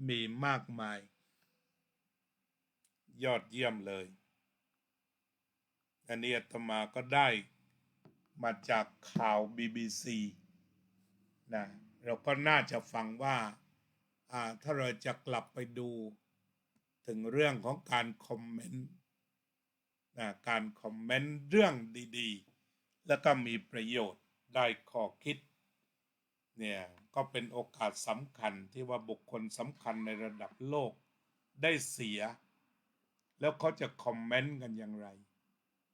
มีมากมายยอดเยี่ยมเลยอันนี้อาตมาก็ได้มาจากข่าว BBC นะเราก็น่าจะฟังว่าถ้าเราจะกลับไปดูถึงเรื่องของการคอมเมนต์การคอมเมนต์เรื่องดีๆแล้วก็มีประโยชน์ได้ข้อคิดเนี่ยก็เป็นโอกาสสำคัญที่ว่าบุคคลสำคัญในระดับโลกได้เสียแล้วเขาจะคอมเมนต์กันอย่างไร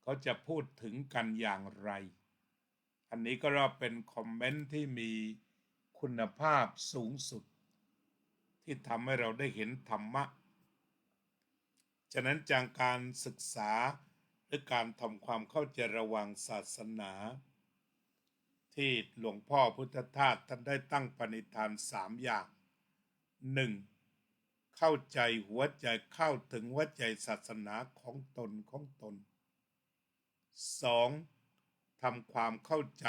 เขาจะพูดถึงกันอย่างไรอันนี้ก็เราเป็นคอมเมนต์ที่มีคุณภาพสูงสุดที่ทำให้เราได้เห็นธรรมะฉะนั้นจากการศึกษาหรือการทำความเข้าใจระหว่างศาสนาที่หลวงพ่อพุทธทาสท่านได้ตั้งปณิธาน3 อย่าง 1. เข้าใจหัวใจเข้าถึงหัวใจศาสนาของตน 2. ทำความเข้าใจ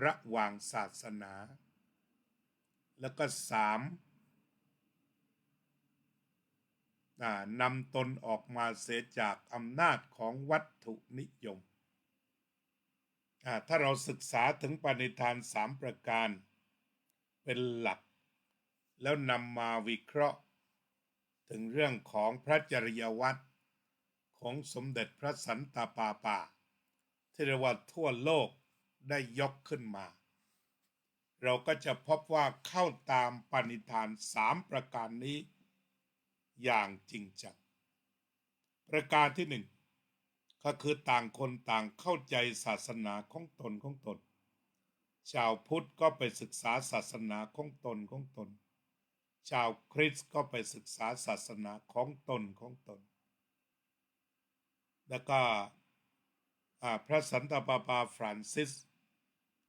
ระหว่างศาสนา แล้วก็สามนำตนออกมาเสียจากอำนาจของวัตถุนิยมถ้าเราศึกษาถึงปณิธาน3ประการเป็นหลักแล้วนำมาวิเคราะห์ถึงเรื่องของพระจริยวัตรของสมเด็จพระสันตะปาปาที่เรียกว่าทั่วโลกได้ยกขึ้นมาเราก็จะพบว่าเข้าตามปณิธาน3ประการนี้อย่างจริงจังประการที่หนึ่งก็คือต่างคนต่างเข้าใจศาสนาของตนชาวพุทธก็ไปศึกษาศาสนาของตนชาวคริสต์ก็ไปศึกษาศาสนาของตนแล้วก็พระสันตะปาปาฟรานซิส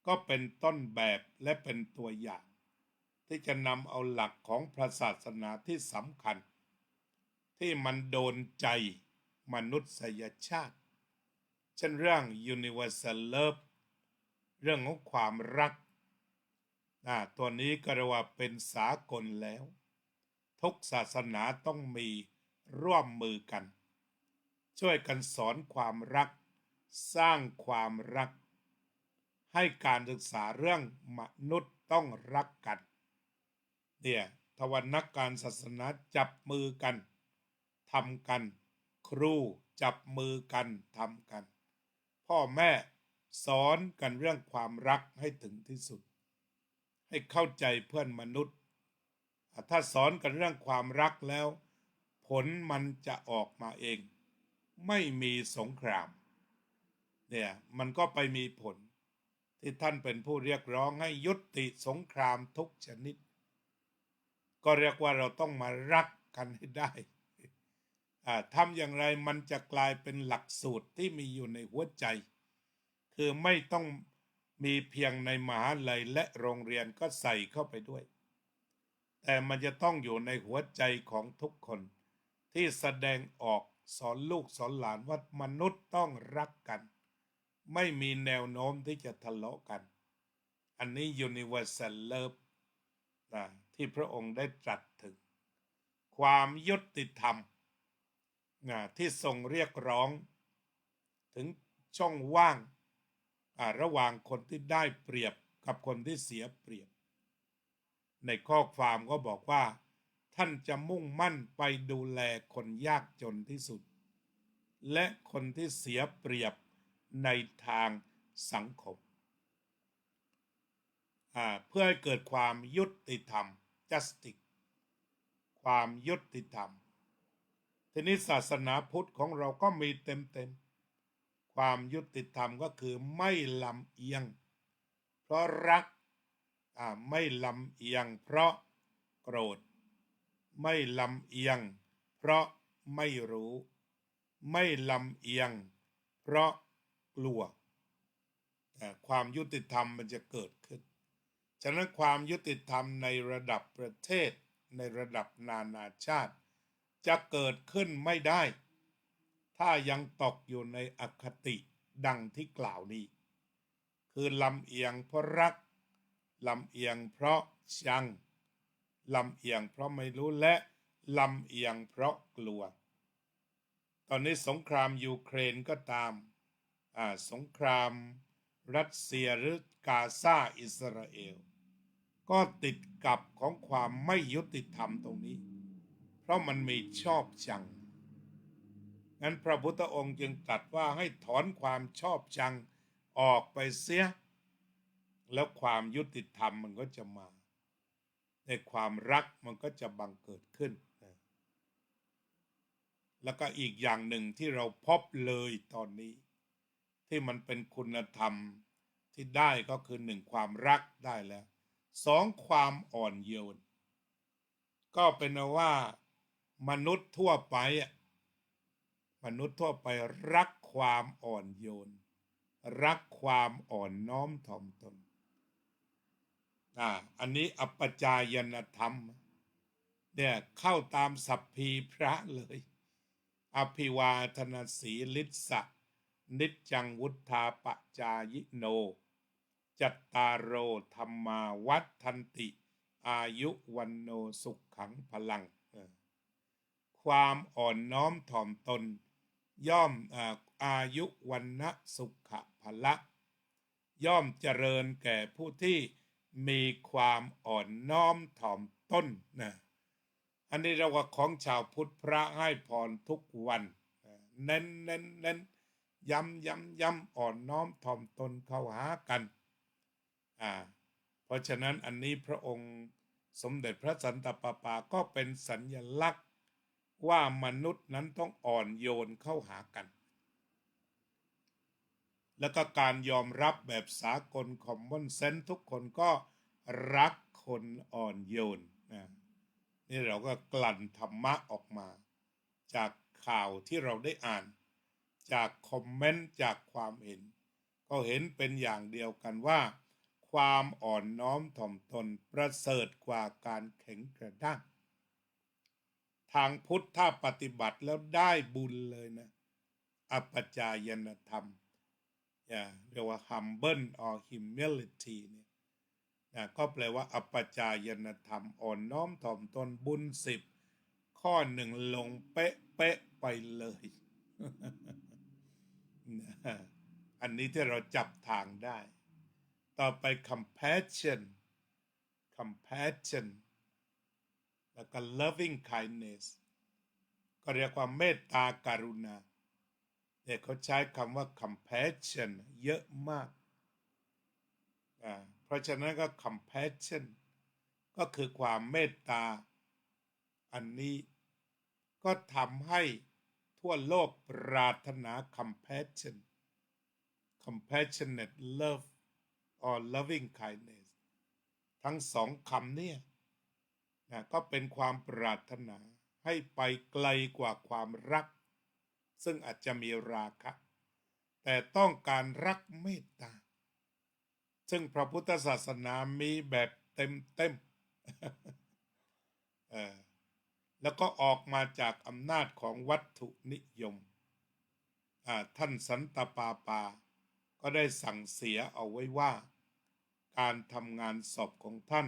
ก็เป็นต้นแบบและเป็นตัวอย่างที่จะนำเอาหลักของพระศาสนาที่สำคัญที่มันโดนใจมนุษยชาติเช่นเรื่อง universal love เรื่องของความรักตัวนี้ก็เรียกว่าเป็นสากลแล้วทุกศาสนาต้องมีร่วมมือกันช่วยกันสอนความรักสร้างความรักให้การศึกษาเรื่องมนุษย์ต้องรักกันเนี่ยทวารนักการศาสนาจับมือกันทำกันครูจับมือกันทำกันพ่อแม่สอนกันเรื่องความรักให้ถึงที่สุดให้เข้าใจเพื่อนมนุษย์ถ้าสอนกันเรื่องความรักแล้วผลมันจะออกมาเองไม่มีสงครามเนี่ยมันก็ไปมีผลที่ท่านเป็นผู้เรียกร้องให้ยุติสงครามทุกชนิดก็เรียกว่าเราต้องมารักกันให้ได้ทำอย่างไรมันจะกลายเป็นหลักสูตรที่มีอยู่ในหัวใจคือไม่ต้องมีเพียงในมหาลัยและโรงเรียนก็ใส่เข้าไปด้วยแต่มันจะต้องอยู่ในหัวใจของทุกคนที่แสดงออกสอนลูกสอนหลานว่ามนุษย์ต้องรักกันไม่มีแนวโน้มที่จะทะเลาะกันอันนี้ universal love ที่พระองค์ได้ตรัสถึงความยุติธรรมที่ทรงเรียกร้องถึงช่องว่างระหว่างคนที่ได้เปรียบกับคนที่เสียเปรียบในข้อความก็บอกว่าท่านจะมุ่งมั่นไปดูแลคนยากจนที่สุดและคนที่เสียเปรียบในทางสังคมเพื่อให้เกิดความยุติธรรม justice ความยุติธรรมทีนี้ศาสนาพุทธของเราก็มีเต็มความยุติธรรมก็คือไม่ลำเอียงเพราะรักไม่ลำเอียงเพราะโกรธไม่ลำเอียงเพราะไม่รู้ไม่ลำเอียงเพราะกลัวความยุติธรรมมันจะเกิดขึ้นฉะนั้นความยุติธรรมในระดับประเทศในระดับนานาชาติจะเกิดขึ้นไม่ได้ถ้ายังตกอยู่ในอคติดังที่กล่าวนี้คือลำเอียงเพราะรักลำเอียงเพราะชังลำเอียงเพราะไม่รู้และลำเอียงเพราะกลัวตอนนี้สงครามยูเครนก็ตามสงครามรัสเซียหรือกาซาอิสราเอลก็ติดกับของความไม่ยุติธรรมตรงนี้เพราะมันมีชอบชังงั้นพระพุทธองค์จึงตรัสว่าให้ถอนความชอบชังออกไปเสียแล้วความยุติธรรมมันก็จะมาในความรักมันก็จะบังเกิดขึ้นแล้วก็อีกอย่างหนึ่งที่เราพบเลยตอนนี้ที่มันเป็นคุณธรรมที่ได้ก็คือหนึ่งความรักได้แล้วสองความอ่อนโยนก็เป็นว่ามนุษย์ทั่วไปรักความอ่อนโยนรักความอ่อนน้อมถ่อมตนอันนี้อัปปจายนธรรมเนี่ยเข้าตามสัพพีพระเลยอภิวาทนาสีลิสะนิจจังวุธาปจายิโนจัตตารโอธรรมาวัฏทันติ อายุวันโนสุขขังพลังความอ่อนน้อมถ่อมตนย่อมอายุวันนะสุขพละย่อมเจริญแก่ผู้ที่มีความอ่อนน้อมถ่อมตนนะอันนี้เราว่าของชาวพุทธพระให้พรทุกวันเน้นเน้นเน้นย้ำอ่อนน้อมถ่อมตนเข้าหากันเพราะฉะนั้นอันนี้พระองค์สมเด็จพระสันตะปาปาก็เป็นสัญลักษณ์ว่ามนุษย์นั้นต้องอ่อนโยนเข้าหากันแล้วก็การยอมรับแบบสากลคอมมอนเซนส์ทุกคนก็รักคนอ่อนโยนนี่เราก็กลั่นธรรมะออกมาจากข่าวที่เราได้อ่านจากคอมเมนต์จากความเห็นก็เห็นเป็นอย่างเดียวกันว่าความอ่อนน้อมถ่อมตนประเสริฐกว่าการแข็งกระด้างทางพุทธถ้าปฏิบัติแล้วได้บุญเลยนะอัปปจายนธรรมเรียกว่า humble or humility เนี่ยก็แปลว่าอัปปจายนธรรมอ่อนน้อมถ่อมตนบุญ10ข้อ1ลงเป๊ะไปเลยอันนี้ที่เราจับทางได้ต่อไป compassion แล้วก็ loving kindness ก็เรียกว่าเมตตากรุณาเนี่ยเขาใช้คำว่า compassion เยอะมากเพราะฉะนั้นก็ compassion ก็คือความเมตตาอันนี้ก็ทำให้ทั่วโลกปรารถนา compassionate love or loving kindness ทั้งสองคำเนี่ยก็เป็นความปรารถนาให้ไปไกลกว่าความรักซึ่งอาจจะมีราคะแต่ต้องการรักเมตตาซึ่งพระพุทธศาสนามีแบบเต็มแล้วก็ออกมาจากอำนาจของวัตถุนิยมท่านสันตะปาปาก็ได้สั่งเสียเอาไว้ว่าการทำงานศพของท่าน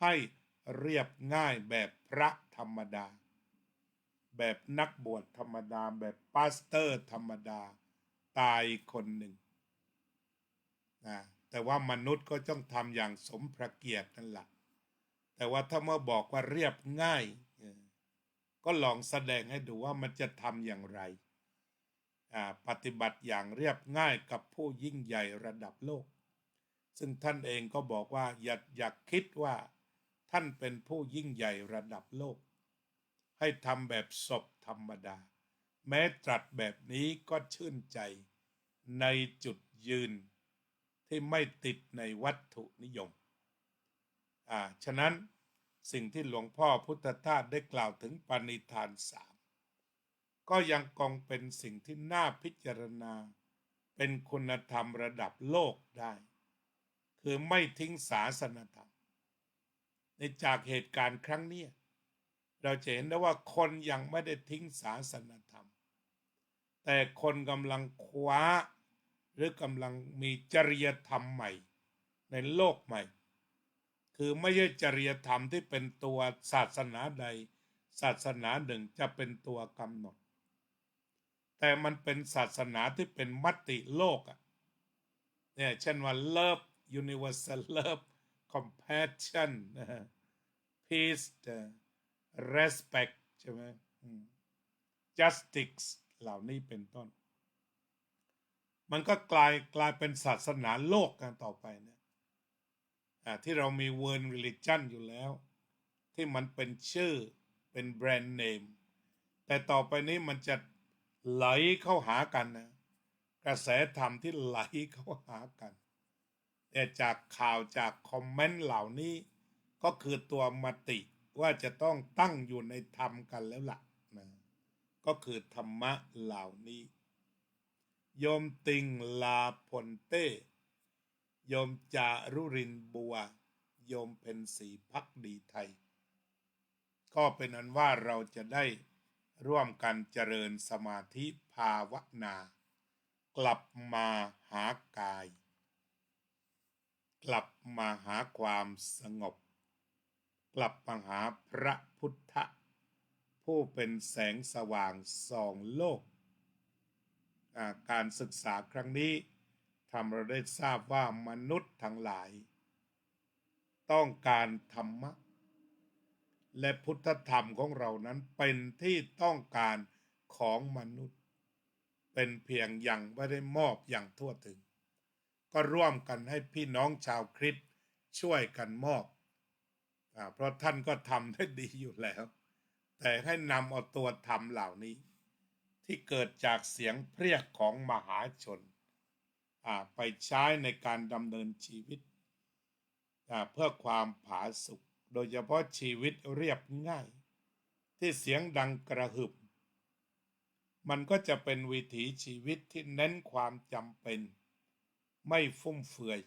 ให้เรียบง่ายแบบพระธรรมดาแบบนักบวชธรรมดาแบบปาสเตอร์ธรรมดาตายคนหนึ่งแต่ว่ามนุษย์ก็ต้องทำอย่างสมพระเกียรตินั่นแหละแต่ว่าถ้าเมื่อบอกว่าเรียบง่ายก็ลองแสดงให้ดูว่ามันจะทำอย่างไรปฏิบัติอย่างเรียบง่ายกับผู้ยิ่งใหญ่ระดับโลกซึ่งท่านเองก็บอกว่าอย่าคิดว่าท่านเป็นผู้ยิ่งใหญ่ระดับโลกให้ทำแบบศพธรรมดาแม้ตรัสแบบนี้ก็ชื่นใจในจุดยืนที่ไม่ติดในวัตถุนิยมฉะนั้นสิ่งที่หลวงพ่อพุทธทาสได้กล่าวถึงปณิธาน3ก็ยังคงเป็นสิ่งที่น่าพิจารณาเป็นคุณธรรมระดับโลกได้คือไม่ทิ้งศาสนธรรมในจากเหตุการณ์ครั้งนี้เราจะเห็นได้ว่าคนยังไม่ได้ทิ้งศาสนธรรมแต่คนกำลังคว้าหรือกำลังมีจริยธรรมใหม่ในโลกใหม่คือไม่ใช่จริยธรรมที่เป็นตัวศาสนาใดศาสนาหนึ่งจะเป็นตัวกำหนดแต่มันเป็นศาสนาที่เป็นมติโลกเนี่ยเช่นว่า love universal love compassion peace respect ใช่ไหมjustice เหล่านี้เป็นต้นมันก็กลายเป็นศาสนาโลกกันต่อไปเนี่ยที่เรามี world religion อยู่แล้วที่มันเป็นชื่อเป็นแบรนด์เนมแต่ต่อไปนี้มันจะไหลเข้าหากันนะกระแสธรรมที่ไหลเข้าหากันแต่จากข่าวจากคอมเมนต์เหล่านี้ก็คือตัวมติว่าจะต้องตั้งอยู่ในธรรมกันแล้วล่ะนะก็คือธรรมะเหล่านี้โยมติงลาพลเต้โยมจารุรินบัวโยมเพ็ญศรีภักดีไทยก็เป็นอันว่าเราจะได้ร่วมกันเจริญสมาธิภาวนากลับมาหากายกลับมาหาความสงบ กลับมาหาพระพุทธผู้เป็นแสงสว่างส่องโลกการศึกษาครั้งนี้ทำเราได้ทราบว่ามนุษย์ทั้งหลายต้องการธรรมะและพุทธธรรมของเรานั้นเป็นที่ต้องการของมนุษย์เป็นเพียงยังไม่ได้มอบอย่างทั่วถึงก็ร่วมกันให้พี่น้องชาวคริสต์ช่วยกันมอบเพราะท่านก็ทำได้ดีอยู่แล้วแต่ให้นำเอาตัวธรรมเหล่านี้ที่เกิดจากเสียงเพรียกของมหาชนไปใช้ในการดำเนินชีวิตเพื่อความผาสุกโดยเฉพาะชีวิตเรียบง่ายที่เสียงดังกระหึ่มมันก็จะเป็นวิถีชีวิตที่เน้นความจำเป็นไม่ฟุ่มเฟือย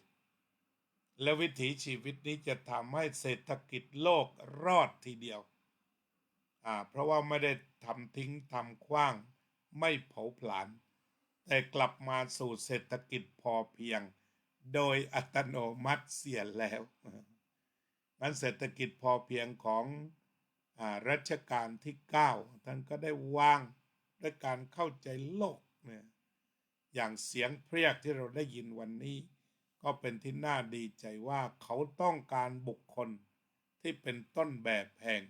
และวิถีชีวิตนี้จะทำให้เศรษฐกิจโลกรอดทีเดียวเพราะว่าไม่ได้ทำทิ้งทำขว้างไม่เผาผลาญแต่กลับมาสู่เศรษฐกิจพอเพียงโดยอัตโนมัติเสียแล้วนั้นเศรษฐกิจพอเพียงของรัชกาลที่9ท่านก็ได้วางด้วยการเข้าใจโลกเนี่ยอย่างเสียงเพรียกที่เราได้ยินวันนี้ก็เป็นที่น่าดีใจว่าเขาต้องการบุคคลที่เป็นต้นแบบแห่ง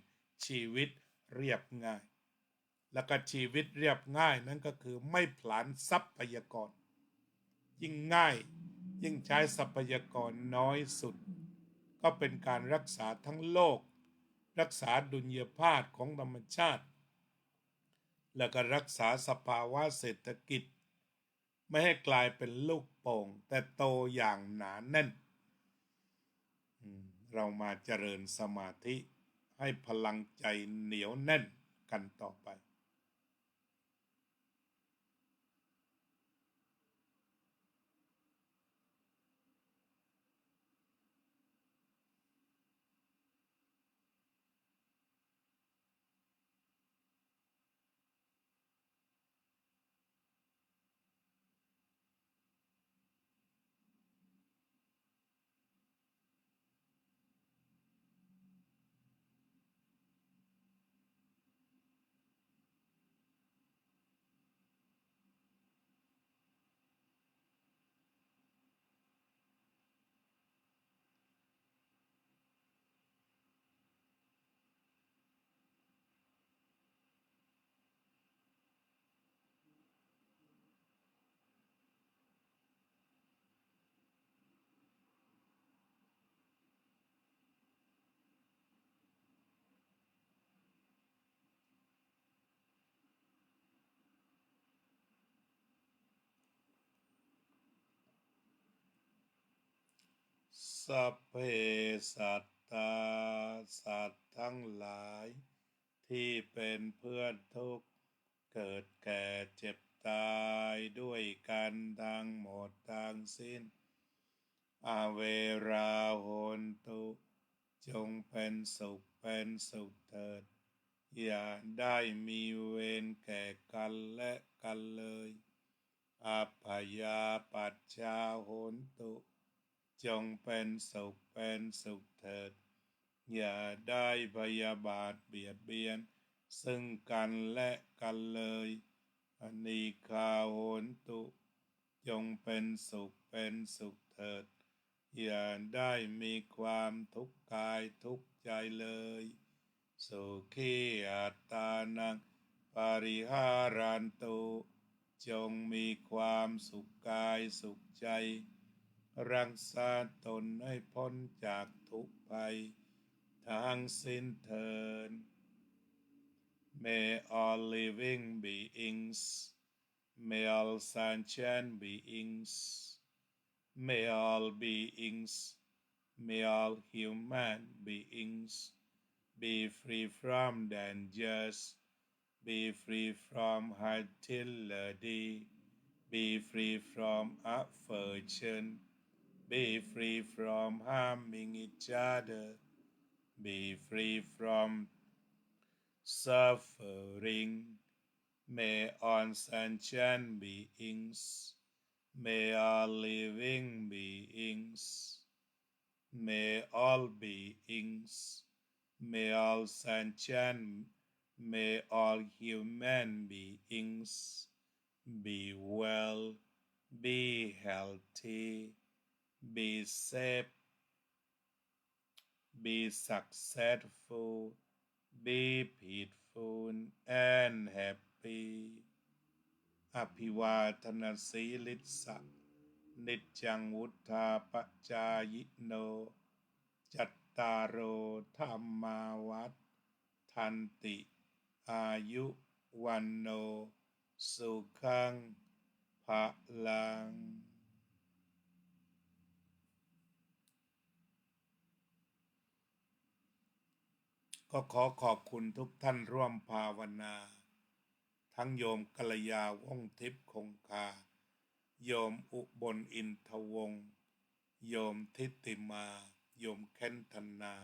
ชีวิตเรียบง่ายและก็ชีวิตเรียบง่ายนั้นก็คือไม่ผลาญทรัพยากรยิ่งง่ายยิ่งใช้ทรัพยากรน้อยสุดก็เป็นการรักษาทั้งโลกรักษาดุลยภาพของธรรมชาติและก็รักษาสภาวะเศรษฐกิจไม่ให้กลายเป็นลูกโป่งแต่โตอย่างหนาแน่นเรามาเจริญสมาธิให้พลังใจเหนียวแน่นกันต่อไปสัพเพสัตตาสัตว์ทั้งหลายที่เป็นเพื่อนทุกข์เกิดแก่เจ็บตายด้วยกันทั้งหมดทั้งสิ้นเวราโหนตุจงเป็นสุขเถิดอย่าได้มีเวรแก่กันและกันเลยอัพยาปัชชาโหนตุจงเป็นสุขเถิดอย่าได้พยาบาทเบียดเบียนซึ่งกันและกันเลยอนีฆาโหนตุจงเป็นสุขเถิดอย่าได้มีความทุกข์กายทุกข์ใจเลยสุขีอัตตานังปริหารันตุจงมีความสุขกายสุขใจรักษาตนให้พ้นจากทุกภัยทั้งสิ้นเถิด May all living beings, may all sentient beings, may all beings, may all human beings be free from dangers, be free from hostility, be free from aversion, be free from harming each other, be free from suffering. May all sentient beings, may all living beings, may all beings, May all sentient, may all human beings be well, be healthy, be safe, be successful, be peaceful and happy. อภิวาทนาสีลิสะนิจจังวุธาปจายโนจัตตารโอธรรมาวัฏทันติอายุวันโนสุขังภะลังก็ขอขอบคุณทุกท่านร่วมภาวนาทั้งโยมกัลยาว่องทิพย์คงคาโยมอุบลอินทวงศ์โยมทิติมาโยมแค้นธนา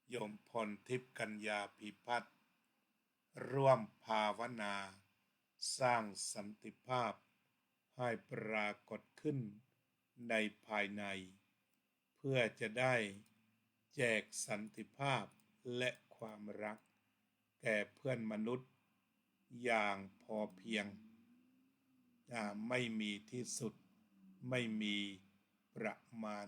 โยมพรทิพย์กัญญาภิพัฒน์ร่วมภาวนาสร้างสันติภาพให้ปรากฏขึ้นในภายในเพื่อจะได้แจกสันติภาพและความรักแก่เพื่อนมนุษย์อย่างพอเพียงไม่มีที่สุดไม่มีประมาณ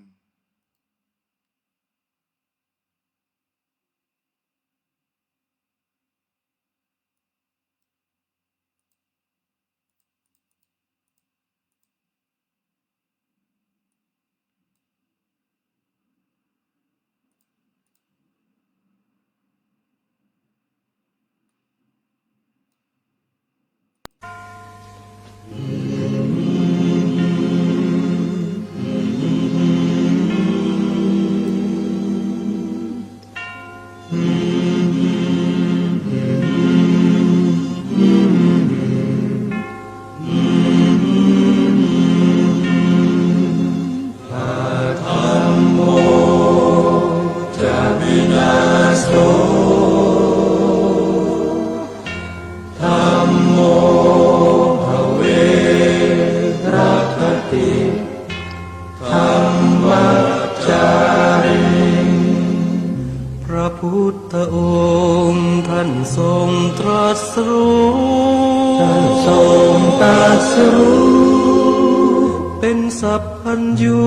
เป็นสัพพัญญู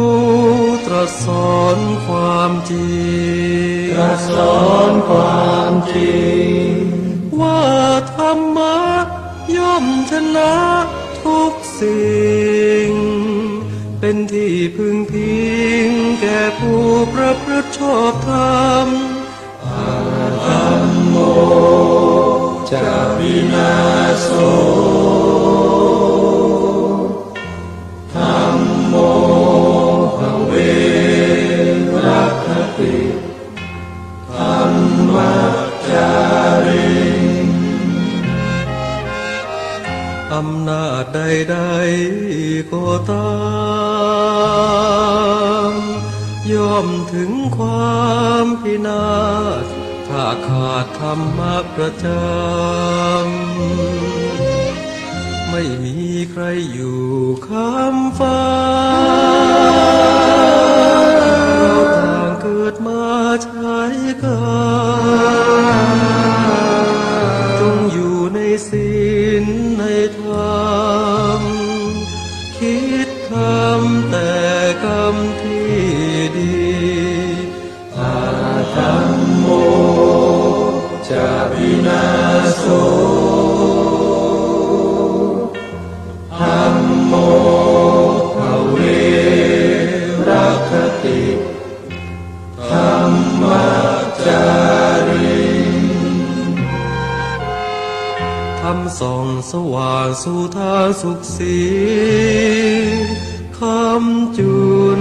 ตรัสสอนความจริงว่าธรรมะย่อมชนะทุกสิ่งเป็นที่พึงพิงแก่ผู้ประพฤติชอบธรรมธัมโมจะวินาโสธัมโมภเวรัคติธัมมัจจาริอำนาจใดๆก็ตามย่อมถึงความพินาศถ้าขาดธรรมะประจำไม่มีใครอยู่ค้ำฟ้าเราต่างเกิดมาใช้กันจงอยู่ในศีลในธรรมคิดทำแต่กรรมที่ดีธัมโมจะวินาโสธัมโมภเวรัคติธัมมัจจาริธรรมส่องสว่างสู่ทางสุขสีคำจุน